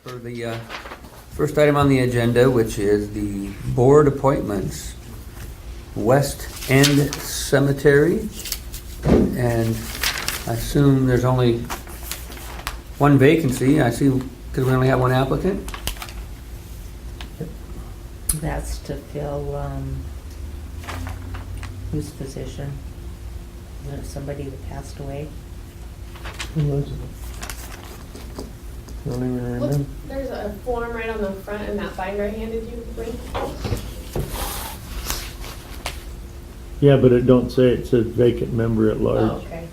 For the first item on the agenda, which is the board appointments, West End Cemetery, and I assume there's only one vacancy. I see, because we only have one applicant. That's to fill, whose position? Isn't it somebody that passed away? Who was it? Don't even Look, remember. there's a form right on the front in that binder I handed you, Wayne. Yeah, but it don't say, it says vacant member at Oh, large. okay.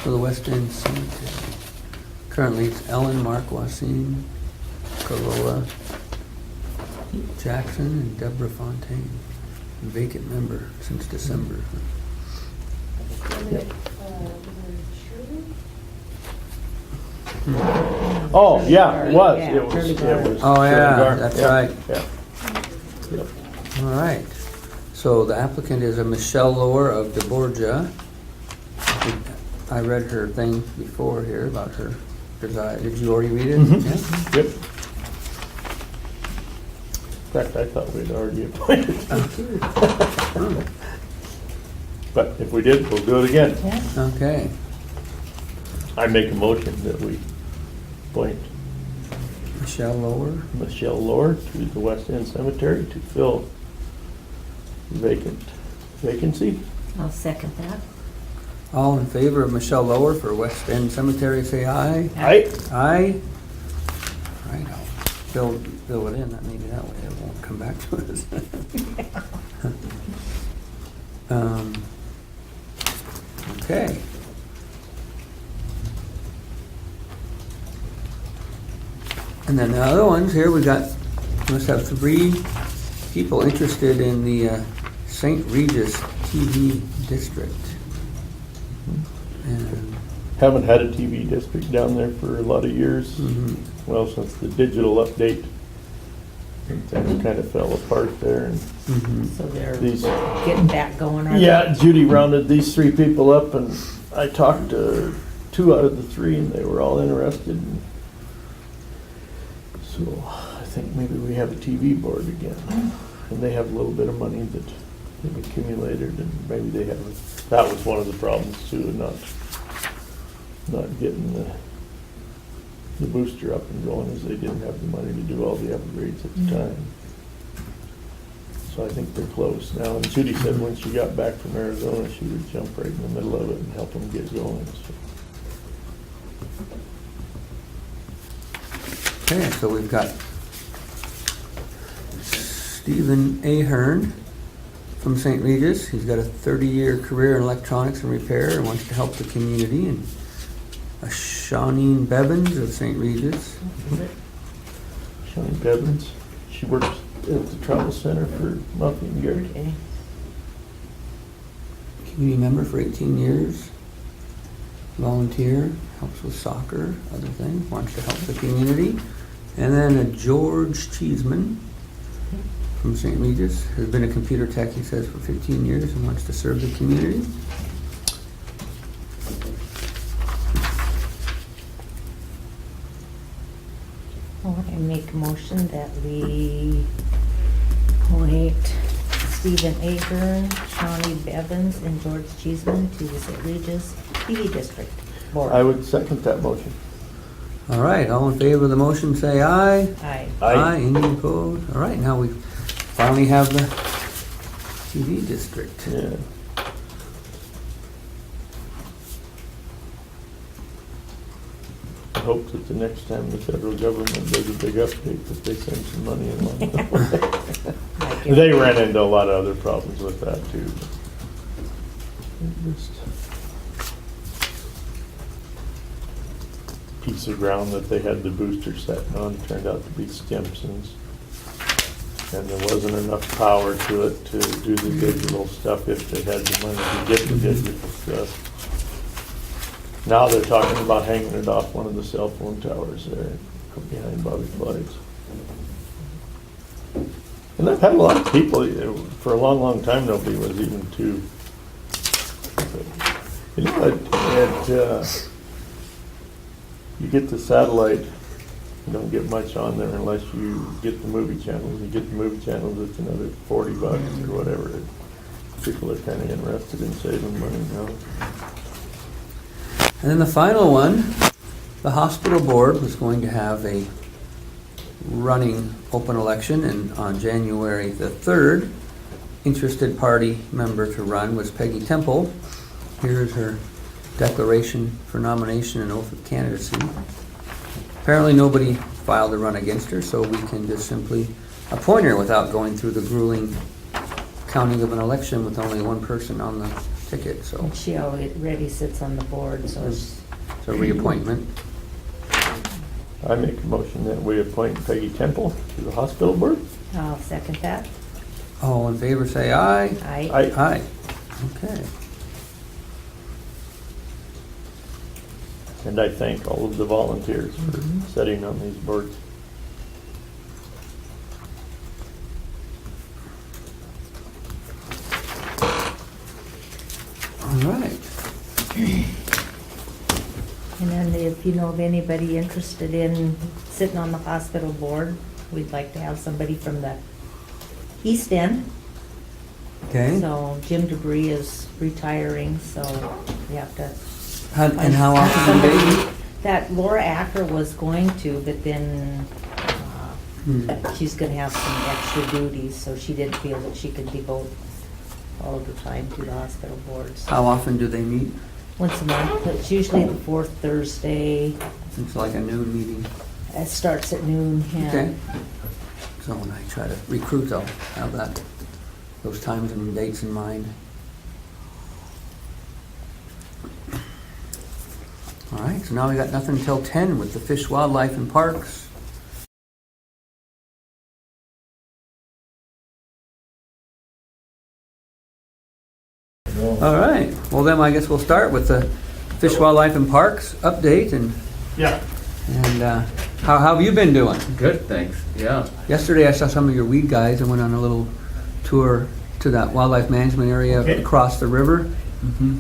For the West End Cemetery. Currently, it's Ellen, Mark Wassine, Corolla Jackson, and Deborah Fontaine. Vacant member since December. Oh, yeah, it was, Yeah, it was, Curly it Garden. was. Oh, yeah, Curly Garden, that's yeah, right. Yeah. Yep. All right. So the applicant is a Michelle Lohr of DeBorgia. I read her thing before here about her desire. Did you already read it? Mhm. Yeah? Yep. In fact, I thought we'd already appointed. Oh, But if we did, we'll do it again. Yeah. okay. I make a motion that we appoint Michelle Lohr. Michelle Lohr to the West End Cemetery to fill vacancy. I'll second that. All in favor of Michelle Lohr for West End Cemetery, say aye. Aye. Aye. All right, I'll fill it in. That maybe that way it won't come back to us. Okay. And then the other ones here, we must have 3 people interested in the St. Regis TV district. And, Haven't had a TV district down there for a lot of years. mhm. Well, since the digital update, things kind of fell apart there. And Mhm. So they're these, getting back going, are they? yeah, Judy rounded these 3 people up, and I talked to 2 out of the 3, and they were all interested. And so I think maybe we have a TV board again, and they have a little bit of money that they've accumulated, and maybe they have. That was one of the problems too, not getting the booster up and going, is they didn't have the money to do all the upgrades at the time. So I think they're close now. And Judy said when she got back from Arizona, she would jump right in the middle of it and help them get going. So. Okay, so we've got Stephen Ahern from St. Regis. He's got a 30-year career in electronics and repair and wants to help the community. And Shawneen Bevins of St. Regis. Is it? Shawnee Bevins, she works at the travel center for Muffy and Gary. Okay. Community member for 18 years. Volunteer, helps with soccer, other things, wants to help the community. And then a George Cheeseman from St. Regis, has been a computer tech, he says, for 15 years and wants to serve the community. Well, I make a motion that we appoint Stephen Ahern, Shawnee Bevins, and George Cheeseman to the St. Regis TV District Board. I would second that motion. All right, all in favor of the motion, say aye. Aye. Aye. Any opposed? All right, now we finally have the TV district. Yeah. I hope that the next time the federal government does a big update, that they send some money along the way. They ran into a lot of other problems with that too. Just piece of ground that they had the booster set on turned out to be Stimson's. And there wasn't enough power to it to do the digital stuff if they had the money to get the digital stuff. Now they're talking about hanging it off one of the cell phone towers there behind Bobby Clyde's. And I've had a lot of people, for a long, long time, nobody was even too, you know, you get the satellite, you don't get much on there unless you get the movie channels. You get the movie channels, it's another $40 or whatever. People are kind of interested in saving money now. And then the final one, the hospital board was going to have a running open election, and on January the 3rd, interested party member to run was Peggy Temple. Here's her declaration for nomination and oath of candidacy. Apparently nobody filed a run against her, so we can just simply appoint her without going through the grueling counting of an election with only one person on the ticket, so And she already sits on the board, so it's a reappointment. I make a motion that we appoint Peggy Temple to the hospital board. I'll second that. All in favor say aye. Aye. Aye. Okay. And I thank all of the volunteers for sitting on these boards. All right. And then if you know of anybody interested in sitting on the hospital board, we'd like to have somebody from the East End. Okay. So Jim Debris is retiring, so we have to. And how often do they? That Laura Acker was going to, but then she's gonna have some extra duties, so she didn't feel that she could devote all of the time to the hospital boards. How often do they meet? Once a month, but it's usually the fourth Thursday. It's like a noon meeting. It starts at noon, yeah. Okay. So when I try to recruit, I'll have those times and dates in mind. All right, so now we got nothing until 10 with the Fish, Wildlife, and Parks. All right, well then I guess we'll start with the Fish, Wildlife, and Parks update, and Yeah. how have you been doing? Good, thanks. Yeah. Yesterday I saw some of your weed guys. I went on a little tour to that wildlife management area Okay. across the river,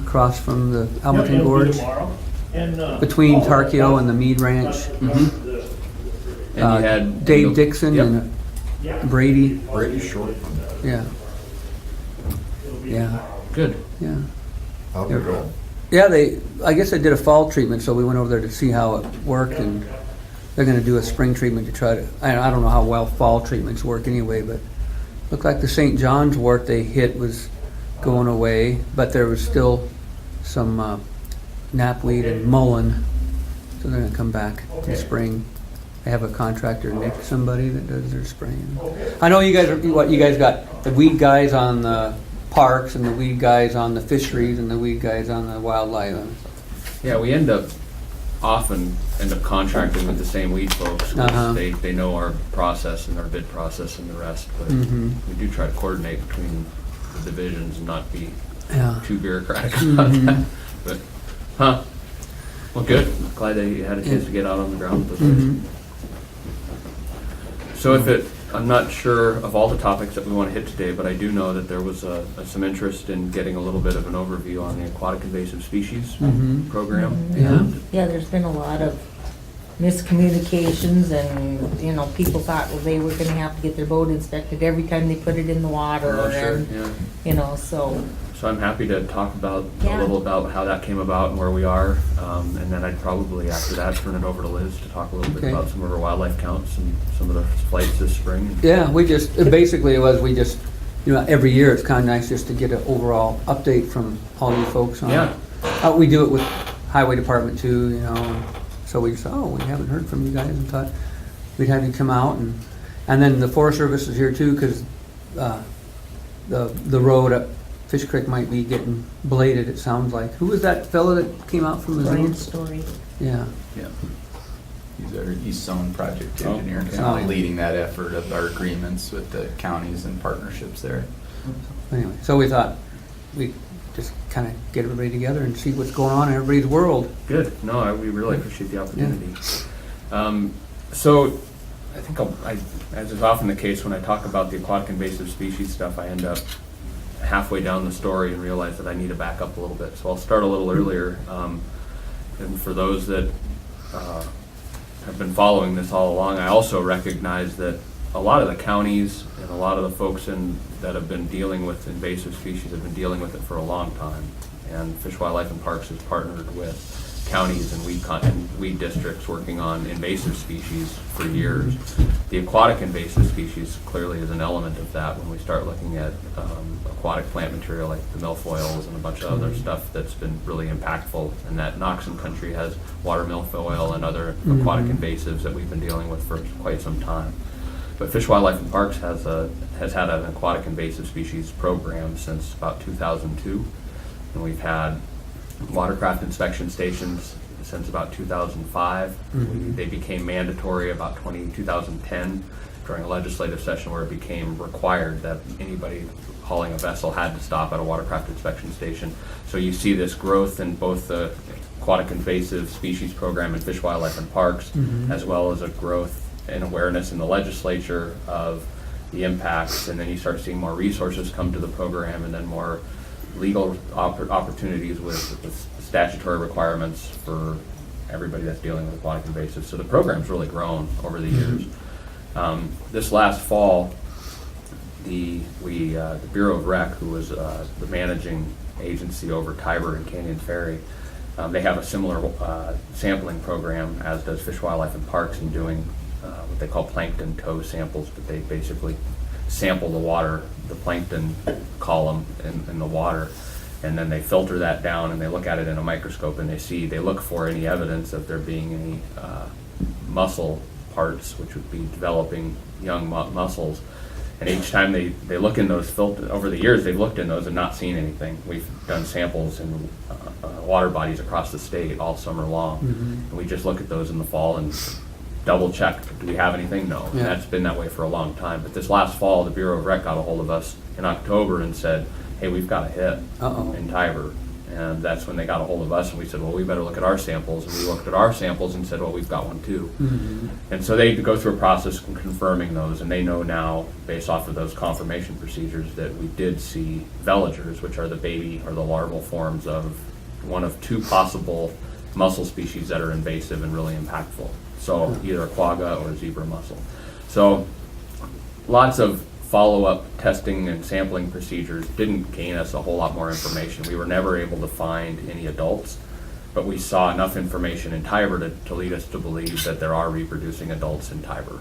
across from the Almaton Gorge, And, between Tarkio and the Mead Ranch. And you had Dave Dixon Yep. and Brady. Pretty short. Yeah. Yeah. Good. Yeah. How'd it go? Yeah, I guess they did a fall treatment, so we went over there to see how it worked, and they're gonna do a spring treatment to try to, I don't know how well fall treatments work anyway, but looked like the St. John's wort they hit was going away, but there was still some knapweed and mullein, so they're gonna come back in the spring. They have a contractor, Nick, somebody that does their spraying. I know you guys got the weed guys on the parks and the weed guys on the fisheries and the weed guys on the wildlife. Yeah, we often end up contracting with the same weed folks. 'Cause Uh-huh. They know our process and our bid process and the rest, but Mhm. we do try to coordinate between the divisions and not be Yeah. too bureaucratic about that. But, well, good. Glad that you had a chance to get out on the ground with Mhm. it. So I'm not sure of all the topics that we want to hit today, but I do know that there was some interest in getting a little bit of an overview on the aquatic invasive species Mhm. program. Yeah. And Yeah, there's been a lot of miscommunications, and, people thought, well, they were gonna have to get their boat inspected every time they put it in the water. Oh, sure, and, yeah. So, So I'm happy to talk a Yeah. little about how that came about and where we are. And then I'd probably, after that, turn it over to Liz to talk a little bit Okay. about some of our wildlife counts and some of the flights this spring. Yeah, we just every year it's kind of nice just to get an overall update from all you folks on. Yeah. We do it with Highway Department too, and so we just, we haven't heard from you guys, and thought we'd have you come out, and then the Forest Service is here too, because the road up Fish Creek might be getting bladed, it sounds like. Who was that fellow that came out from the Brian zoo? Story. Yeah. Yeah. He's our East Zone project Oh, engineer, okay. kind of leading that effort of our agreements with the counties and partnerships there. Anyway, so we thought we'd just kind of get everybody together and see what's going on in everybody's world. Good. No, we really appreciate the opportunity. So I think as is often the case when I talk about the aquatic invasive species stuff, I end up halfway down the story and realize that I need to back up a little bit. So I'll start a little earlier. And for those that have been following this all along, I also recognize that a lot of the counties and a lot of the folks that have been dealing with invasive species have been dealing with it for a long time. And Fish, Wildlife, and Parks has partnered with counties and weed districts working on invasive species for years. The aquatic invasive species clearly is an element of that when we start looking at aquatic plant material like the milfoils and a bunch of other stuff that's been really impactful. And that Knoxon country has water milfoil and other aquatic invasives that we've been dealing with for quite some time. But Fish, Wildlife, and Parks has had an aquatic invasive species program since about 2002, and we've had watercraft inspection stations since about 2005. They became mandatory about 2010 during a legislative session where it became required that anybody hauling a vessel had to stop at a watercraft inspection station. So you see this growth in both the aquatic invasive species program in Fish, Wildlife, and Parks, as well as a growth and awareness in the legislature of the impacts, and then you start seeing more resources come to the program, and then more legal opportunities with statutory requirements for everybody that's dealing with aquatic invasives. So the program's really grown over the years. This last fall, the Bureau of Rec, who was the managing agency over Tiber and Canyon Ferry, they have a similar sampling program as does Fish, Wildlife, and Parks in doing what they call plankton tow samples, but they basically sample the water, the plankton column in the water, and then they filter that down and they look at it in a microscope and they look for any evidence of there being any muscle parts, which would be developing young mussels. And each time they look in those over the years, they've looked in those and not seen anything. We've done samples in water bodies across the state all summer long, and we just look at those in the fall and double check, do we have anything? No. Yeah. And that's been that way for a long time. But this last fall, the Bureau of Rec got a hold of us in October and said, hey, we've got a hit in Tiber. And that's when they got a hold of us, and we said, well, we better look at our samples. And we looked at our samples and said, well, we've got one too. And so they go through a process of confirming those, and they know now, based off of those confirmation procedures, that we did see veligers, which are the baby or the larval forms of one of two possible mussel species that are invasive and really impactful. So either a quagga or a zebra mussel. So lots of follow-up testing and sampling procedures didn't gain us a whole lot more information. We were never able to find any adults, but we saw enough information in Tiber to lead us to believe that there are reproducing adults in Tiber.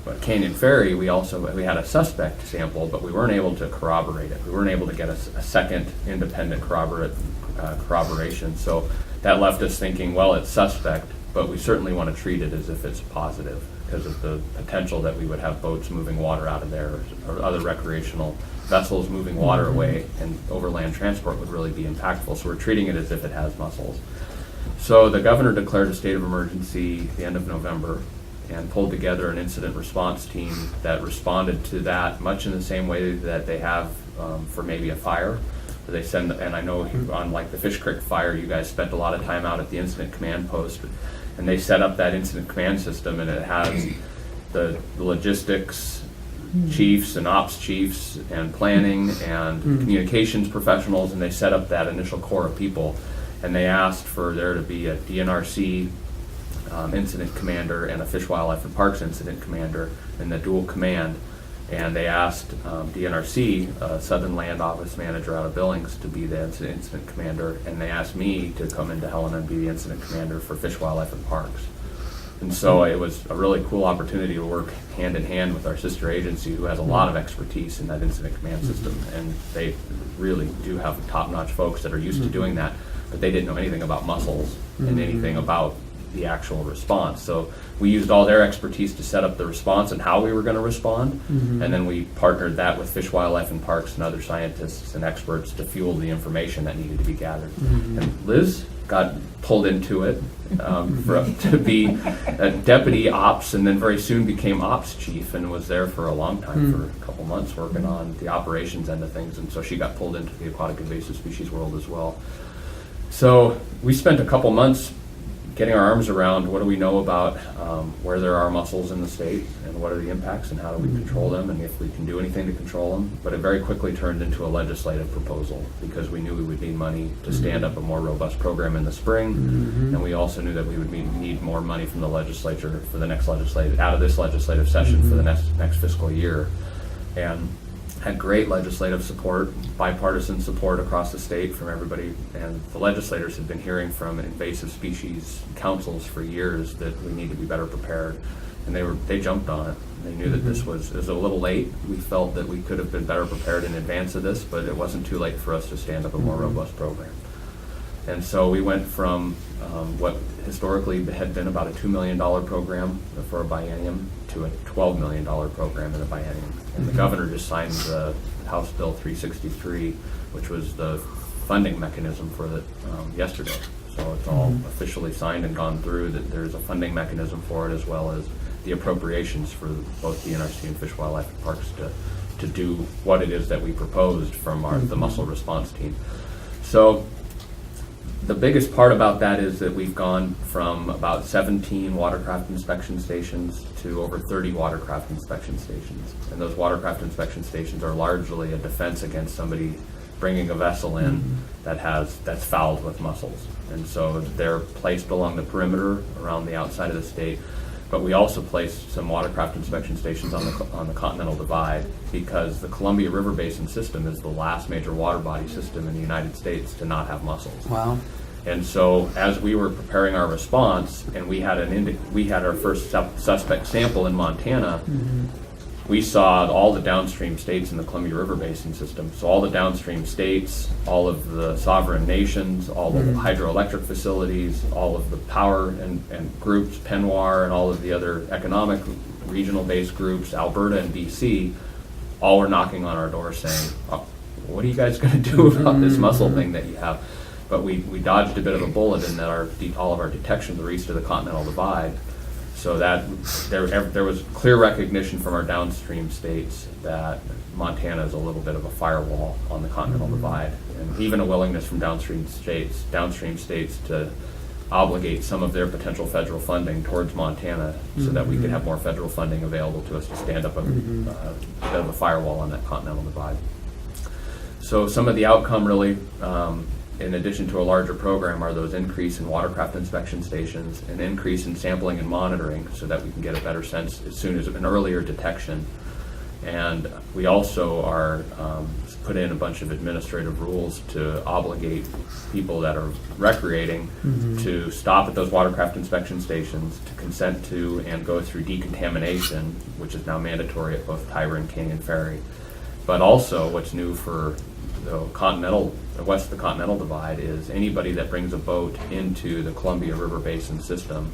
But Canyon Ferry, we had a suspect sample, but we weren't able to corroborate it. We weren't able to get a second independent corroboration. So that left us thinking, well, it's suspect, but we certainly want to treat it as if it's positive because of the potential that we would have boats moving water out of there or other recreational vessels moving water away, and overland transport would really be impactful. So we're treating it as if it has mussels. So the governor declared a state of emergency at the end of November and pulled together an incident response team that responded to that much in the same way that they have for maybe a fire. They send, and I know on like the Fish Creek fire, you guys spent a lot of time out at the incident command post, and they set up that incident command system, and it has the logistics chiefs and ops chiefs and planning and communications professionals, and they set up that initial core of people, and they asked for there to be a DNRC incident commander and a Fish, Wildlife, and Parks incident commander in the dual command. And they asked DNRC, Southern Land Office Manager out of Billings, to be the incident commander, and they asked me to come into Helena and be the incident commander for Fish, Wildlife, and Parks. And so it was a really cool opportunity to work hand in hand with our sister agency, who has a lot of expertise in that incident command system, and they really do have top-notch folks that are used to doing that, but they didn't know anything about mussels and anything about the actual response. So we used all their expertise to set up the response and how we were going to respond, and then we partnered that with Fish, Wildlife, and Parks and other scientists and experts to fuel the information that needed to be gathered. And Liz got pulled into it to be a deputy ops, and then very soon became ops chief, and was there for a long time, for a couple months, working on the operations end of things. And so she got pulled into the aquatic invasive species world as well. So we spent a couple months getting our arms around what do we know about where there are mussels in the state and what are the impacts and how do we control them and if we can do anything to control them. But it very quickly turned into a legislative proposal because we knew we would need money to stand up a more robust program in the spring, and we also knew that we would need more money from the legislature for the next out of this legislative session for the next fiscal year. And had great legislative support, bipartisan support across the state from everybody, and the legislators had been hearing from invasive species councils for years that we need to be better prepared, and they jumped on it. They knew that this was a little late. We felt that we could have been better prepared in advance of this, but it wasn't too late for us to stand up a more robust program. And so we went from what historically had been about a $2 million program for a biennium to a $12 million program in a biennium. And the governor just signed the House Bill 363, which was the funding mechanism for it yesterday. So it's all officially signed and gone through, that there's a funding mechanism for it as well as the appropriations for both the NRC and Fish, Wildlife, and Parks to do what it is that we proposed from the mussel response team. So the biggest part about that is that we've gone from about 17 watercraft inspection stations to over 30 watercraft inspection stations. And those watercraft inspection stations are largely a defense against somebody bringing a vessel in that's fouled with mussels. And so they're placed along the perimeter around the outside of the state. But we also placed some watercraft inspection stations on the Continental Divide because the Columbia River Basin system is the last major water body system in the United States to not have mussels. Wow. And so as we were preparing our response and we had our first suspect sample in Montana, we saw all the downstream states in the Columbia River Basin system. So all the downstream states, all of the sovereign nations, all of the hydroelectric facilities, all of the power and groups, Penwar and all of the other economic regional based groups, Alberta and BC, all were knocking on our door saying, oh, what are you guys going to do about this mussel thing that you have? But we dodged a bit of a bullet in that all of our detections were east of the Continental Divide. So that there was clear recognition from our downstream states that Montana is a little bit of a firewall on the Continental Divide, and even a willingness from downstream states to obligate some of their potential federal funding towards Montana so that we could have more federal funding available to us to stand up a bit of a firewall on that Continental Divide. So some of the outcome really, in addition to a larger program, are those increase in watercraft inspection stations, an increase in sampling and monitoring so that we can get a better sense as soon as an earlier detection. And we also are put in a bunch of administrative rules to obligate people that are recreating to stop at those watercraft inspection stations, to consent to and go through decontamination, which is now mandatory at both Tyra and King and Ferry. But also what's new for the west of the Continental Divide is anybody that brings a boat into the Columbia River Basin system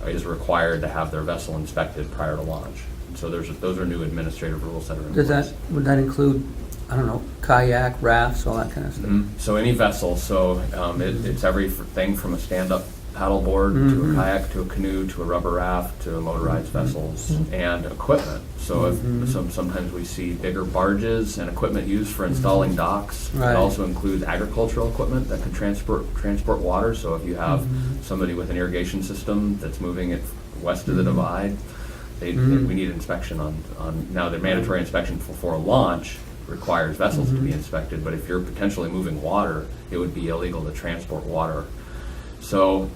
is required to have their vessel inspected prior to launch. So those are new administrative rules that are in place. Would that include, I don't know, kayak, rafts, all that kind of stuff? So any vessel, it's everything from a stand-up paddleboard to a kayak to a canoe to a rubber raft to motorized vessels and equipment. So sometimes we see bigger barges and equipment used for installing docks. Right. It also includes agricultural equipment that can transport water. So if you have somebody with an irrigation system that's moving it west of the divide, we need inspection on now the mandatory inspection before launch requires vessels to be inspected, but if you're potentially moving water, it would be illegal to transport water. So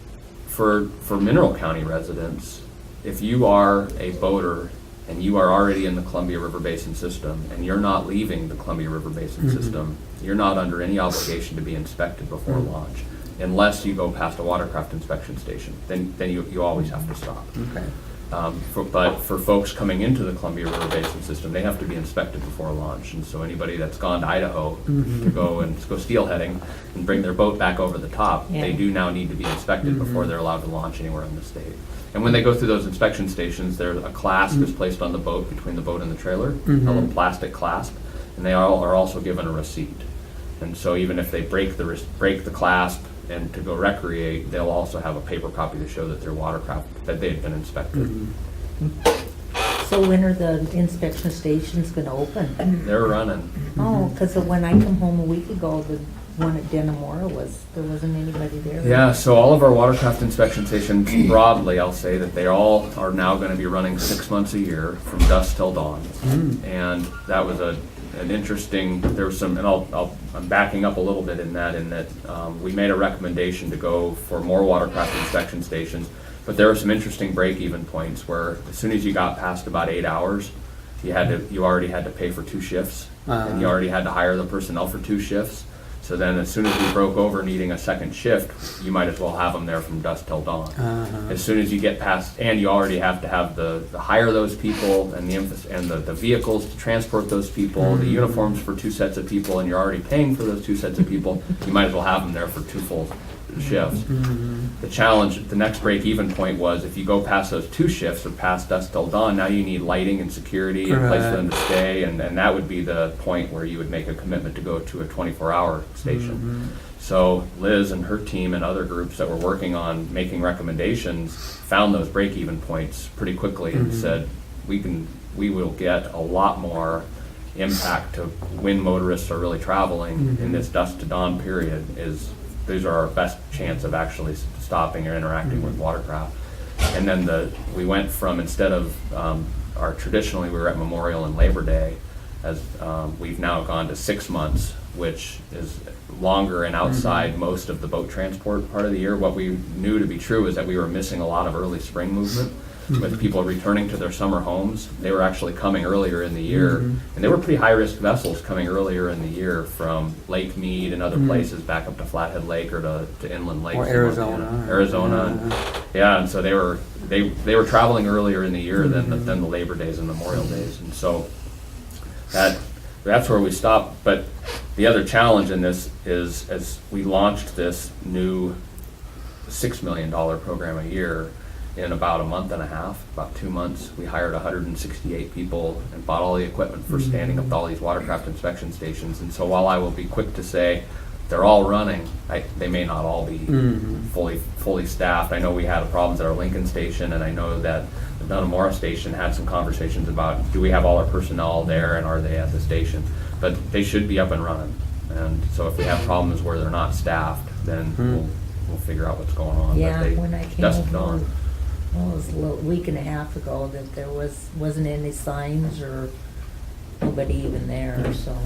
for Mineral County residents, if you are a boater and you are already in the Columbia River Basin system and you're not leaving the Columbia River Basin system, you're not under any obligation to be inspected before launch unless you go past a watercraft inspection station. Then you always have to stop. Okay. But for folks coming into the Columbia River Basin system, they have to be inspected before launch. And so anybody that's gone to Idaho to go steelheading and bring their boat back over the top, they do now need to be inspected before they're allowed to launch anywhere in the state. And when they go through those inspection stations, there's a clasp is placed on the boat between the boat and the trailer, a little plastic clasp, and they are also given a receipt. And so even if they break the clasp and to go recreate, they'll also have a paper copy to show that their watercraft, that they've been inspected. So when are the inspection stations gonna open? They're running. Oh, because when I come home a week ago, one at Denimora there wasn't anybody there? Yeah, so all of our watercraft inspection stations, broadly, I'll say that they all are now gonna be running 6 months a year from dusk till dawn. And that was an interesting, there was some, and I'm backing up a little bit in that we made a recommendation to go for more watercraft inspection stations, but there were some interesting break-even points where as soon as you got past about 8 hours, you already had to pay for 2 shifts, and you already had to hire the personnel for 2 shifts. So then as soon as we broke over needing a second shift, you might as well have them there from dusk till dawn. As soon as you get past, and you already have to have the hire those people and the vehicles to transport those people, the uniforms for 2 sets of people, and you're already paying for those 2 sets of people, you might as well have them there for 2 full shifts. The challenge, the next break-even point was if you go past those 2 shifts or past dusk till dawn, now you need lighting and security and place for them to stay, and that would be the point where you would make a commitment to go to a 24-hour station. So Liz and her team and other groups that were working on making recommendations found those break-even points pretty quickly and said, we will get a lot more impact to when motorists are really traveling in this dusk to dawn period. These are our best chance of actually stopping or interacting with watercraft. And then we went from, instead of traditionally we were at Memorial and Labor Day, as we've now gone to 6 months, which is longer and outside most of the boat transport part of the year. What we knew to be true is that we were missing a lot of early spring movement. With people returning to their summer homes, they were actually coming earlier in the year, and they were pretty high-risk vessels coming earlier in the year from Lake Mead and other places back up to Flathead Lake or to inland lakes. Or Arizona. And so they were traveling earlier in the year than the Labor Days and Memorial Days, and so that's where we stopped. But the other challenge in this is, as we launched this new $6 million program a year, in about a month and a half, about 2 months, we hired 168 people and bought all the equipment for standing up all these watercraft inspection stations. And so while I will be quick to say they're all running, they may not all be fully staffed. I know we had problems at our Lincoln station, and I know that the Dunamora station had some conversations about, do we have all our personnel there and are they at the station? But they should be up and running. And so if we have problems where they're not staffed, then we'll figure out what's going on. Yeah, when I came over, on. well, it was a week and a half ago, that there wasn't any signs or nobody even there, so.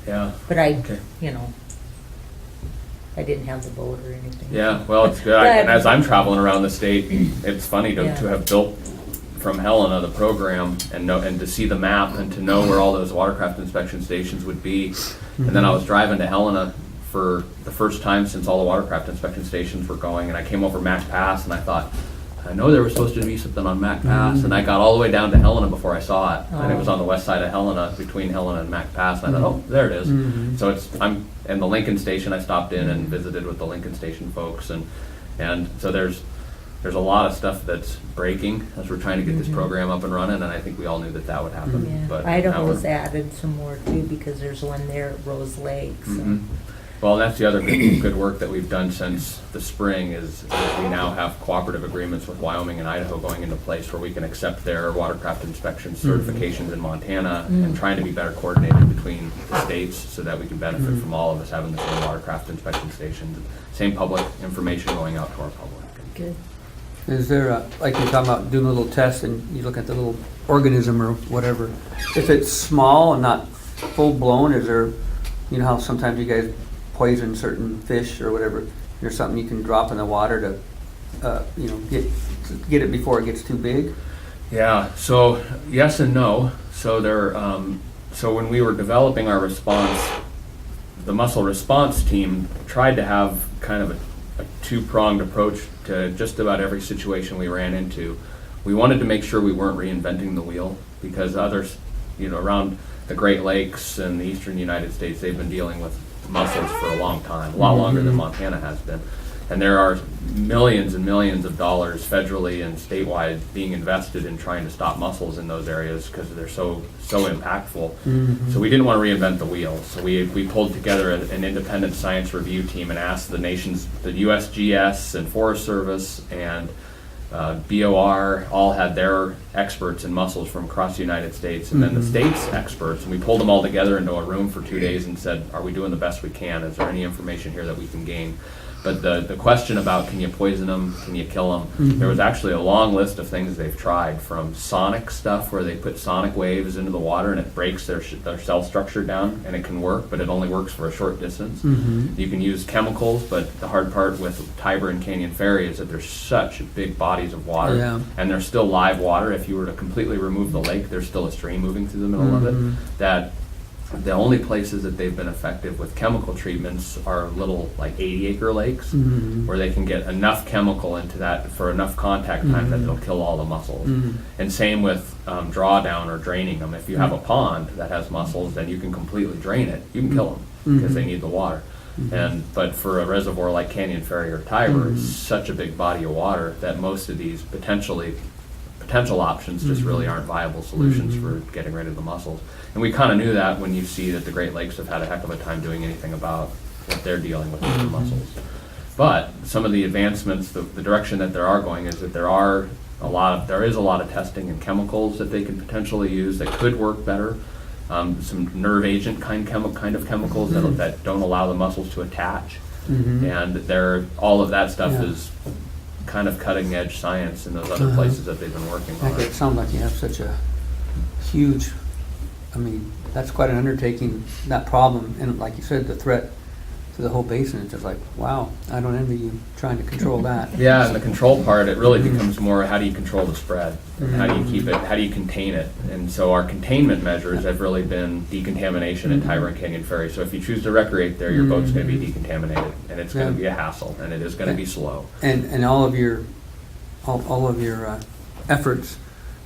Yeah. But I Okay. I didn't have the boat or anything. Yeah, well, it's good. And as I'm traveling around the state, it's funny to have built from Helena the program and to see the map and to know where all those watercraft inspection stations would be. And then I was driving to Helena for the first time since all the watercraft inspection stations were going, and I came over Mac Pass and I thought, I know there was supposed to be something on Mac Pass, and I got all the way down to Helena before I saw it, and it was on the west side of Helena, between Helena and Mac Pass, and I thought, oh, there it is. So I'm in the Lincoln station. I stopped in and visited with the Lincoln station folks, and so there's a lot of stuff that's breaking as we're trying to get this program up and running, and I think we all knew that would happen. Yeah. But Idaho's added some more too, because there's one there at Rose Lake, so. Well, that's the other good work that we've done since the spring is we now have cooperative agreements with Wyoming and Idaho going into place where we can accept their watercraft inspection certifications in Montana and trying to be better coordinated between the states so that we can benefit from all of us having the same watercraft inspection stations, same public information going out to our public. Good. Is there, like you're talking about doing a little test and you look at the little organism or whatever, if it's small and not full blown, is there, how sometimes you guys poison certain fish or whatever, there's something you can drop in the water to, get it before it gets too big? Yeah, so yes and no. So so when we were developing our response, the mussel response team tried to have kind of a two-pronged approach to just about every situation we ran into. We wanted to make sure we weren't reinventing the wheel, because others, around the Great Lakes and the eastern United States, they've been dealing with mussels for a long time, a lot longer than Montana has been. And there are millions and millions of dollars federally and statewide being invested in trying to stop mussels in those areas because they're so impactful. So we didn't want to reinvent the wheel. So we pulled together an independent science review team and asked the USGS and Forest Service and BOR all had their experts in mussels from across the United States, and then the state's experts, and we pulled them all together into a room for 2 days and said, are we doing the best we can? Is there any information here that we can gain? But the question about can you poison them, can you kill them, there was actually a long list of things they've tried, from sonic stuff where they put sonic waves into the water and it breaks their cell structure down, and it can work, but it only works for a short distance. You can use chemicals, but the hard part with Tiber and Canyon Ferry is that there's such big bodies of water, Yeah. and there's still live water. If you were to completely remove the lake, there's still a stream moving through the middle of it. That the only places that they've been effective with chemical treatments are little, like 80-acre lakes, where they can get enough chemical into that for enough contact time that it'll kill all the mussels. And same with drawdown or draining them. If you have a pond that has mussels, then you can completely drain it. You can kill them because they need the water. But for a reservoir like Canyon Ferry or Tiber, it's such a big body of water that most of these potential options just really aren't viable solutions for getting rid of the mussels. And we kind of knew that when you see that the Great Lakes have had a heck of a time doing anything about what they're dealing with the mussels. But some of the advancements, the direction that there are going is that there is a lot of testing and chemicals that they can potentially use that could work better. Some nerve agent kind of chemicals that don't allow the mussels to attach. And all of that stuff is kind of cutting edge science in those other places that they've been working on. It sounds like you have such a huge, that's quite an undertaking, that problem. And like you said, the threat to the whole basin, it's just like, wow, I don't envy you trying to control that. Yeah, and the control part, it really becomes more, how do you control the spread? And how do you keep it, how do you contain it? And so our containment measures have really been decontamination at Tiber and Canyon Ferry. So if you choose to recreate there, your boat's going to be decontaminated, and it's going to be a hassle, and it is going to be slow. And all of your efforts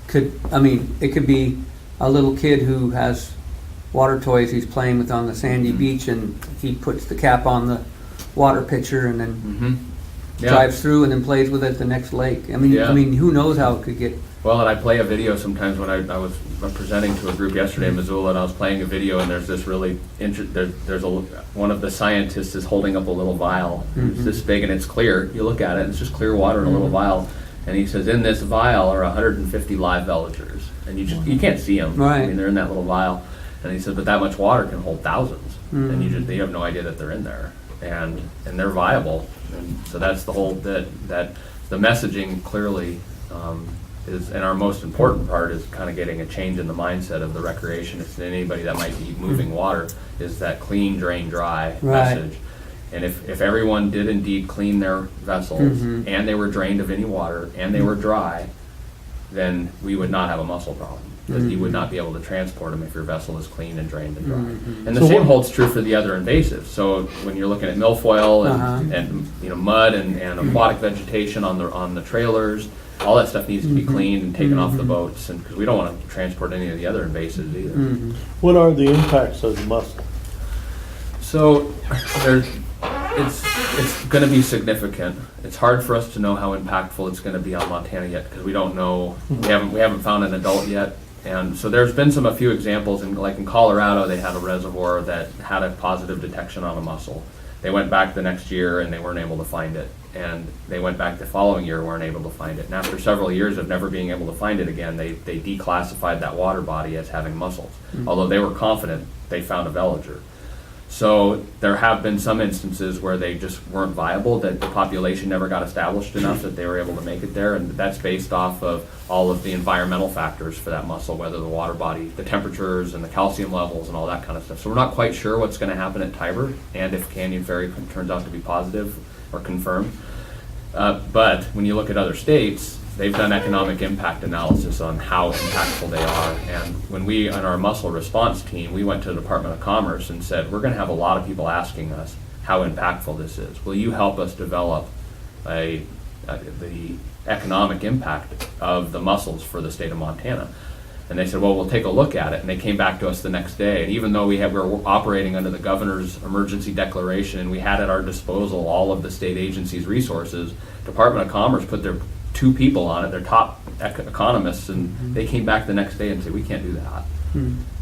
could, it could be a little kid who has water toys he's playing with on the sandy beach, and he puts the cap on the water pitcher and then drives through and then plays with it at the next lake. Who knows how it could get. Well, and I play a video sometimes when I was presenting to a group yesterday in Missoula, and I was playing a video, and there's this really one of the scientists is holding up a little vial. It's this big and it's clear. You look at it, it's just clear water in a little vial, and he says in this vial are 150 live veligers, and you can't see them. Right. They're in that little vial, and he said, but that much water can hold thousands, and you have no idea that they're in there, and they're viable, and so that's the whole that the messaging clearly. And our most important part is kind of getting a change in the mindset of the recreationists and anybody that might be moving water, is that clean, drain, dry message. And if everyone did indeed clean their vessels and they were drained of any water and they were dry, then we would not have a mussel problem, because you would not be able to transport them if your vessel is clean and drained and dry. And the same holds true for the other invasives. So when you're looking at milfoil and mud and aquatic vegetation on the trailers, all that stuff needs to be cleaned and taken off the boats, and because we don't want to transport any of the other invasives either. What are the impacts of the mussel? So it's going to be significant. It's hard for us to know how impactful it's going to be on Montana yet, because we don't know. We haven't found an adult yet. And so there's been a few examples, like in Colorado, they had a reservoir that had a positive detection on a mussel. They went back the next year and they weren't able to find it. And they went back the following year, weren't able to find it. And after several years of never being able to find it again, they declassified that water body as having mussels. Although they were confident they found a veliger. So there have been some instances where they just weren't viable, that the population never got established enough that they were able to make it there, and that's based off of all of the environmental factors for that mussel, whether the water body, the temperatures and the calcium levels and all that kind of stuff. So we're not quite sure what's going to happen at Tiber, and if Canyon Ferry turns out to be positive or confirmed. But when you look at other states, they've done economic impact analysis on how impactful they are. And when we, on our mussel response team, we went to the Department of Commerce and said, we're going to have a lot of people asking us how impactful this is. Will you help us develop the economic impact of the mussels for the state of Montana? And they said, well, we'll take a look at it. And they came back to us the next day. And even though we were operating under the governor's emergency declaration, and we had at our disposal all of the state agency's resources, Department of Commerce put their 2 people on it, their top economists, and they came back the next day and said, we can't do that.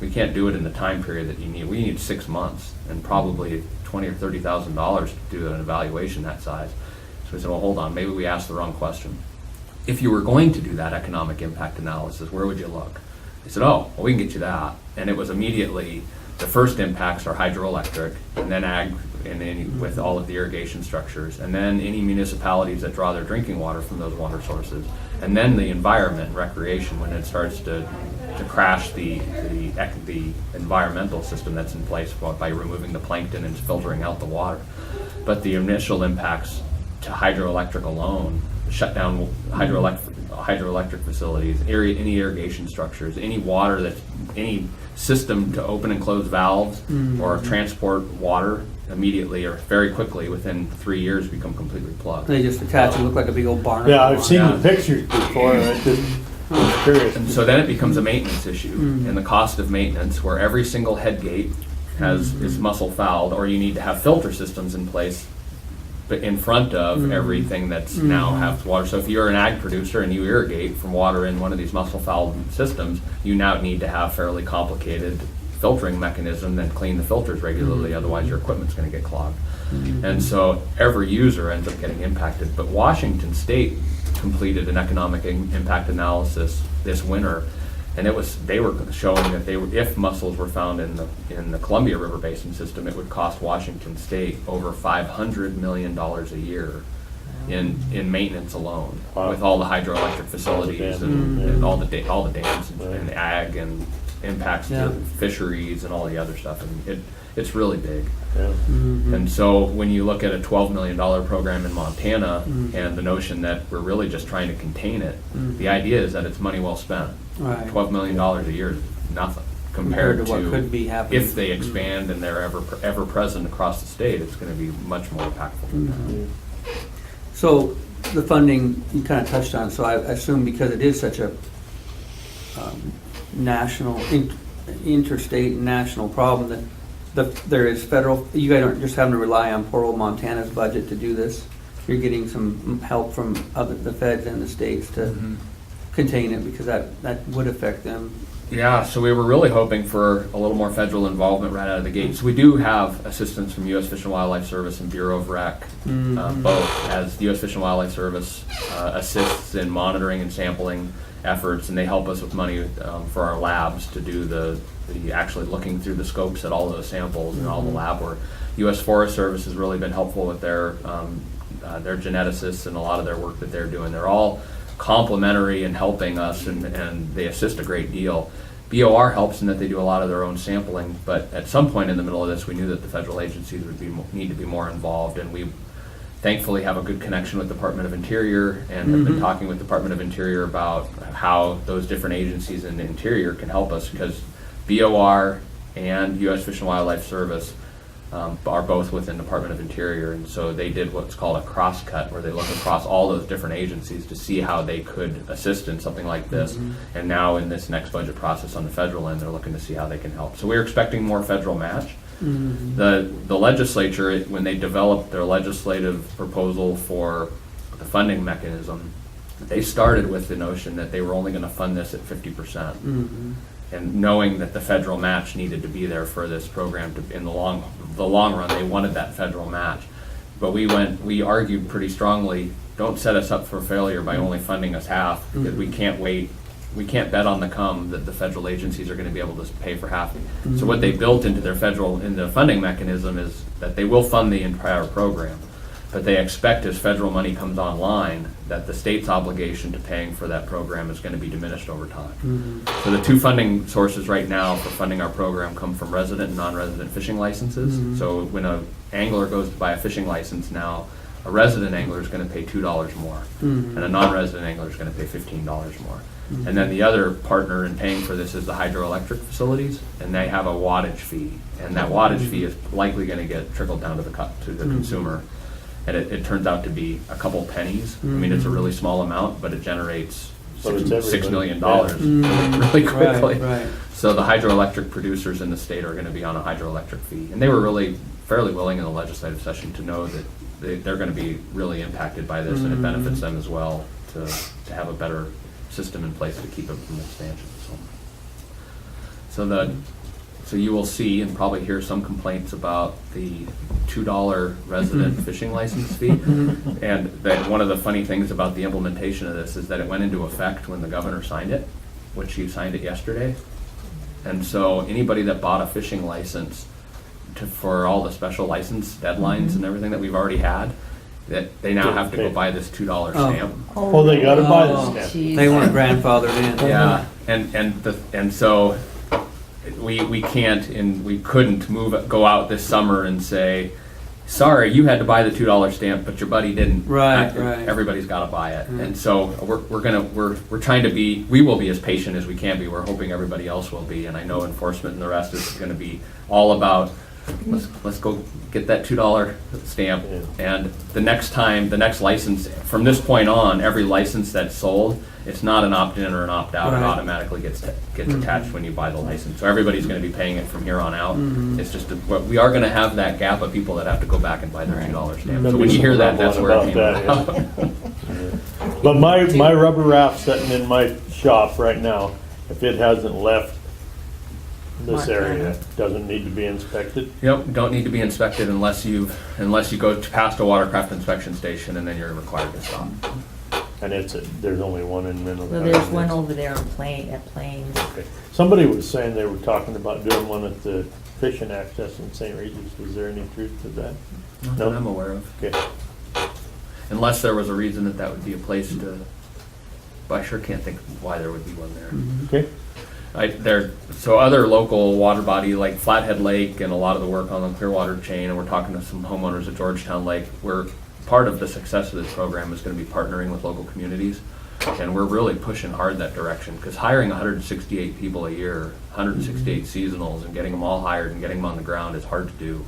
We can't do it in the time period that you need. We need 6 months and probably $20,000 or $30,000 to do an evaluation that size. So we said, well, hold on, maybe we asked the wrong question. if you were going to do that economic impact analysis, where would you look? They said, oh, well, we can get you that. And it was immediately, the first impacts are hydroelectric, and then ag, and then with all of the irrigation structures, and then any municipalities that draw their drinking water from those water sources, and then the environment, recreation, when it starts to crash the environmental system that's in place by removing the plankton and filtering out the water. But the initial impacts to hydroelectric alone, shut down hydroelectric facilities, any irrigation structures, any water any system to open and close valves or transport water immediately or very quickly within 3 years become completely plugged. They just attach it, look like a big old barn. Yeah, I've seen Yeah. the pictures before, and I'm curious. And so then it becomes a maintenance issue, and the cost of maintenance, where every single head gate is mussel fouled, or you need to have filter systems in place, but in front of everything that's now has water. So if you're an ag producer and you irrigate from water in one of these mussel fouled systems, you now need to have fairly complicated filtering mechanism and clean the filters regularly, otherwise your equipment's going to get clogged. And so every user ends up getting impacted. But Washington State completed an economic impact analysis this winter, and they were showing that if mussels were found in the Columbia River Basin system, it would cost Washington State over $500 million a year in maintenance alone, Wow. with all the hydroelectric facilities and all the dams and ag and impacts Yeah. to fisheries and all the other stuff. And it's really big. Yeah. And so when you look at a $12 million program in Montana and the notion that we're really just trying to contain it, the idea is that it's money well spent. Right. $12 million a year is nothing compared Compared to what could be happening. if they expand and they're ever present across the state, it's going to be much more impactful than that. So the funding, you kind of touched on, so I assume because it is such a national, interstate and national problem, that there is federal, you guys aren't just having to rely on poor old Montana's budget to do this. You're getting some help from the feds and the states to contain it, because that would affect them. Yeah, so we were really hoping for a little more federal involvement right out of the gate. So we do have assistance from U.S. Fish and Wildlife Service and Bureau of Rec, both, as the U.S. Fish and Wildlife Service assists in monitoring and sampling efforts, and they help us with money for our labs to do the actually looking through the scopes at all those samples and all the lab work. U.S. Forest Service has really been helpful with their geneticists and a lot of their work that they're doing. They're all complementary in helping us, and they assist a great deal. BOR helps in that they do a lot of their own sampling, but at some point in the middle of this, we knew that the federal agencies would need to be more involved, and we thankfully have a good connection with Department of Interior, and have been talking with Department of Interior about how those different agencies in the Interior can help us, because BOR and U.S. Fish and Wildlife Service are both within Department of Interior, and so they did what's called a cross-cut, where they look across all those different agencies to see how they could assist in something like this. And now in this next budget process on the federal end, they're looking to see how they can help. So we're expecting more federal match. The legislature, when they developed their legislative proposal for the funding mechanism, they started with the notion that they were only going to fund this at 50%. And knowing that the federal match needed to be there for this program in the long run, they wanted that federal match. But we argued pretty strongly, don't set us up for failure by only funding us half, because we can't bet on the come that the federal agencies are going to be able to pay for half. So what they built into their funding mechanism is that they will fund the entire program, but they expect as federal money comes online that the state's obligation to paying for that program is going to be diminished over time. So the two funding sources right now for funding our program come from resident and non-resident fishing licenses. So when an angler goes to buy a fishing license now, a resident angler is going to pay $2 more, and a non-resident angler is going to pay $15 more. And then the other partner in paying for this is the hydroelectric facilities, and they have a wattage fee, and that wattage fee is likely going to get trickled down to the consumer. And it turns out to be a couple pennies. I mean, it's a really small amount, but it generates $6 million really quickly. Right. So the hydroelectric producers in the state are going to be on a hydroelectric fee. And they were really fairly willing in the legislative session to know that they're going to be really impacted by this, and it benefits them as well to have a better system in place to keep it from expansion. So So you will see and probably hear some complaints about the $2 resident fishing license fee. And that one of the funny things about the implementation of this is that it went into effect when the governor signed it, which he signed it yesterday. And so anybody that bought a fishing license for all the special license deadlines and everything that we've already had, that they now have to go buy this $2 stamp. Oh, they gotta buy the Oh, stamp. geez. They weren't grandfathered in. Yeah, and so we can't and we couldn't go out this summer and say, sorry, you had to buy the $2 stamp, but your buddy didn't. Right, right. Everybody's got to buy it, and so we're trying to be. We will be as patient as we can be. We're hoping everybody else will be, and I know enforcement and the rest is going to be all about. Let's go get that $2 stamp, and the next license from this point on, every license that's sold, it's not an opt-in or an opt-out. It Right. automatically gets attached when you buy the license. So everybody's going to be paying it from here on out. It's just we are going to have that gap of people that have to go back and buy their $2 stamp. So when you hear that, that's where it came about. But my rubber raft sitting in my shop right now, if it hasn't left this area, doesn't need to be inspected. Yep, don't need to be inspected unless you go past a watercraft inspection station, and then you're required to stop. And there's only one in Mineral. Well, there's one over there at Plains. Okay. Somebody was saying they were talking about doing one at the fishing access in St. Regis. Was there any truth to that? Not No? that I'm aware of. Okay. Unless there was a reason that would be a place to, but I sure can't think why there would be one there. Okay. So other local water body like Flathead Lake and a lot of the work on the Clearwater chain, and we're talking to some homeowners at Georgetown Lake, where part of the success of this program is going to be partnering with local communities. And we're really pushing hard that direction, because hiring 168 people a year, 168 seasonals, and getting them all hired and getting them on the ground is hard to do.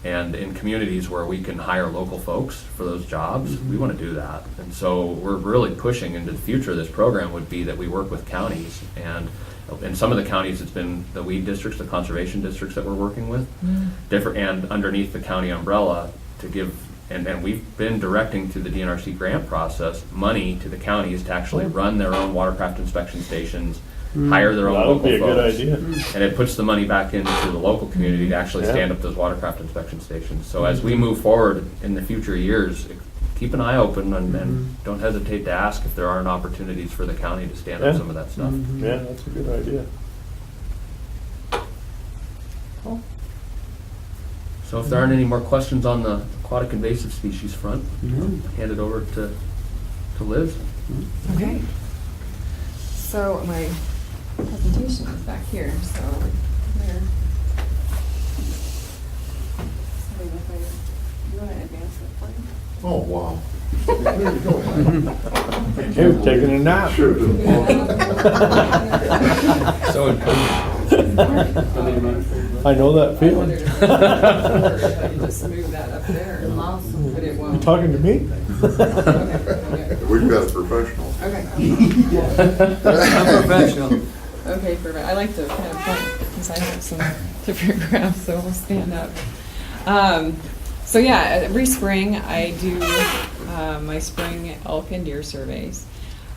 And in communities where we can hire local folks for those jobs, we want to do that. And so we're really pushing into the future of this program would be that we work with counties, and in some of the counties it's been the weed districts, the conservation districts that we're working with, different, and underneath the county umbrella to give, and we've been directing through the DNRC grant process money to the counties to actually run their own watercraft inspection stations, hire their own That local would be a good folks. idea. And it puts the money back into the local community to actually stand up those watercraft inspection stations. So as we move forward in the future years, keep an eye open and don't hesitate to ask if there aren't opportunities for the county to stand up some of that stuff. Yeah, that's a good idea. So if there aren't any more questions on the aquatic invasive species front, hand it over to Liz. Okay. So my presentation is back here, so there. So if you want to advance it, please. Oh, wow. Hey, we're taking a nap. Sure. So I know that I feeling. wondered if I could just move that up there, but it You won't. talking to me? Okay. We've got a professional. I'm professional. Okay, perfect. I like to kind of point because I have some different graphs, so we'll stand up. So yeah, every spring I do my spring elk and deer surveys,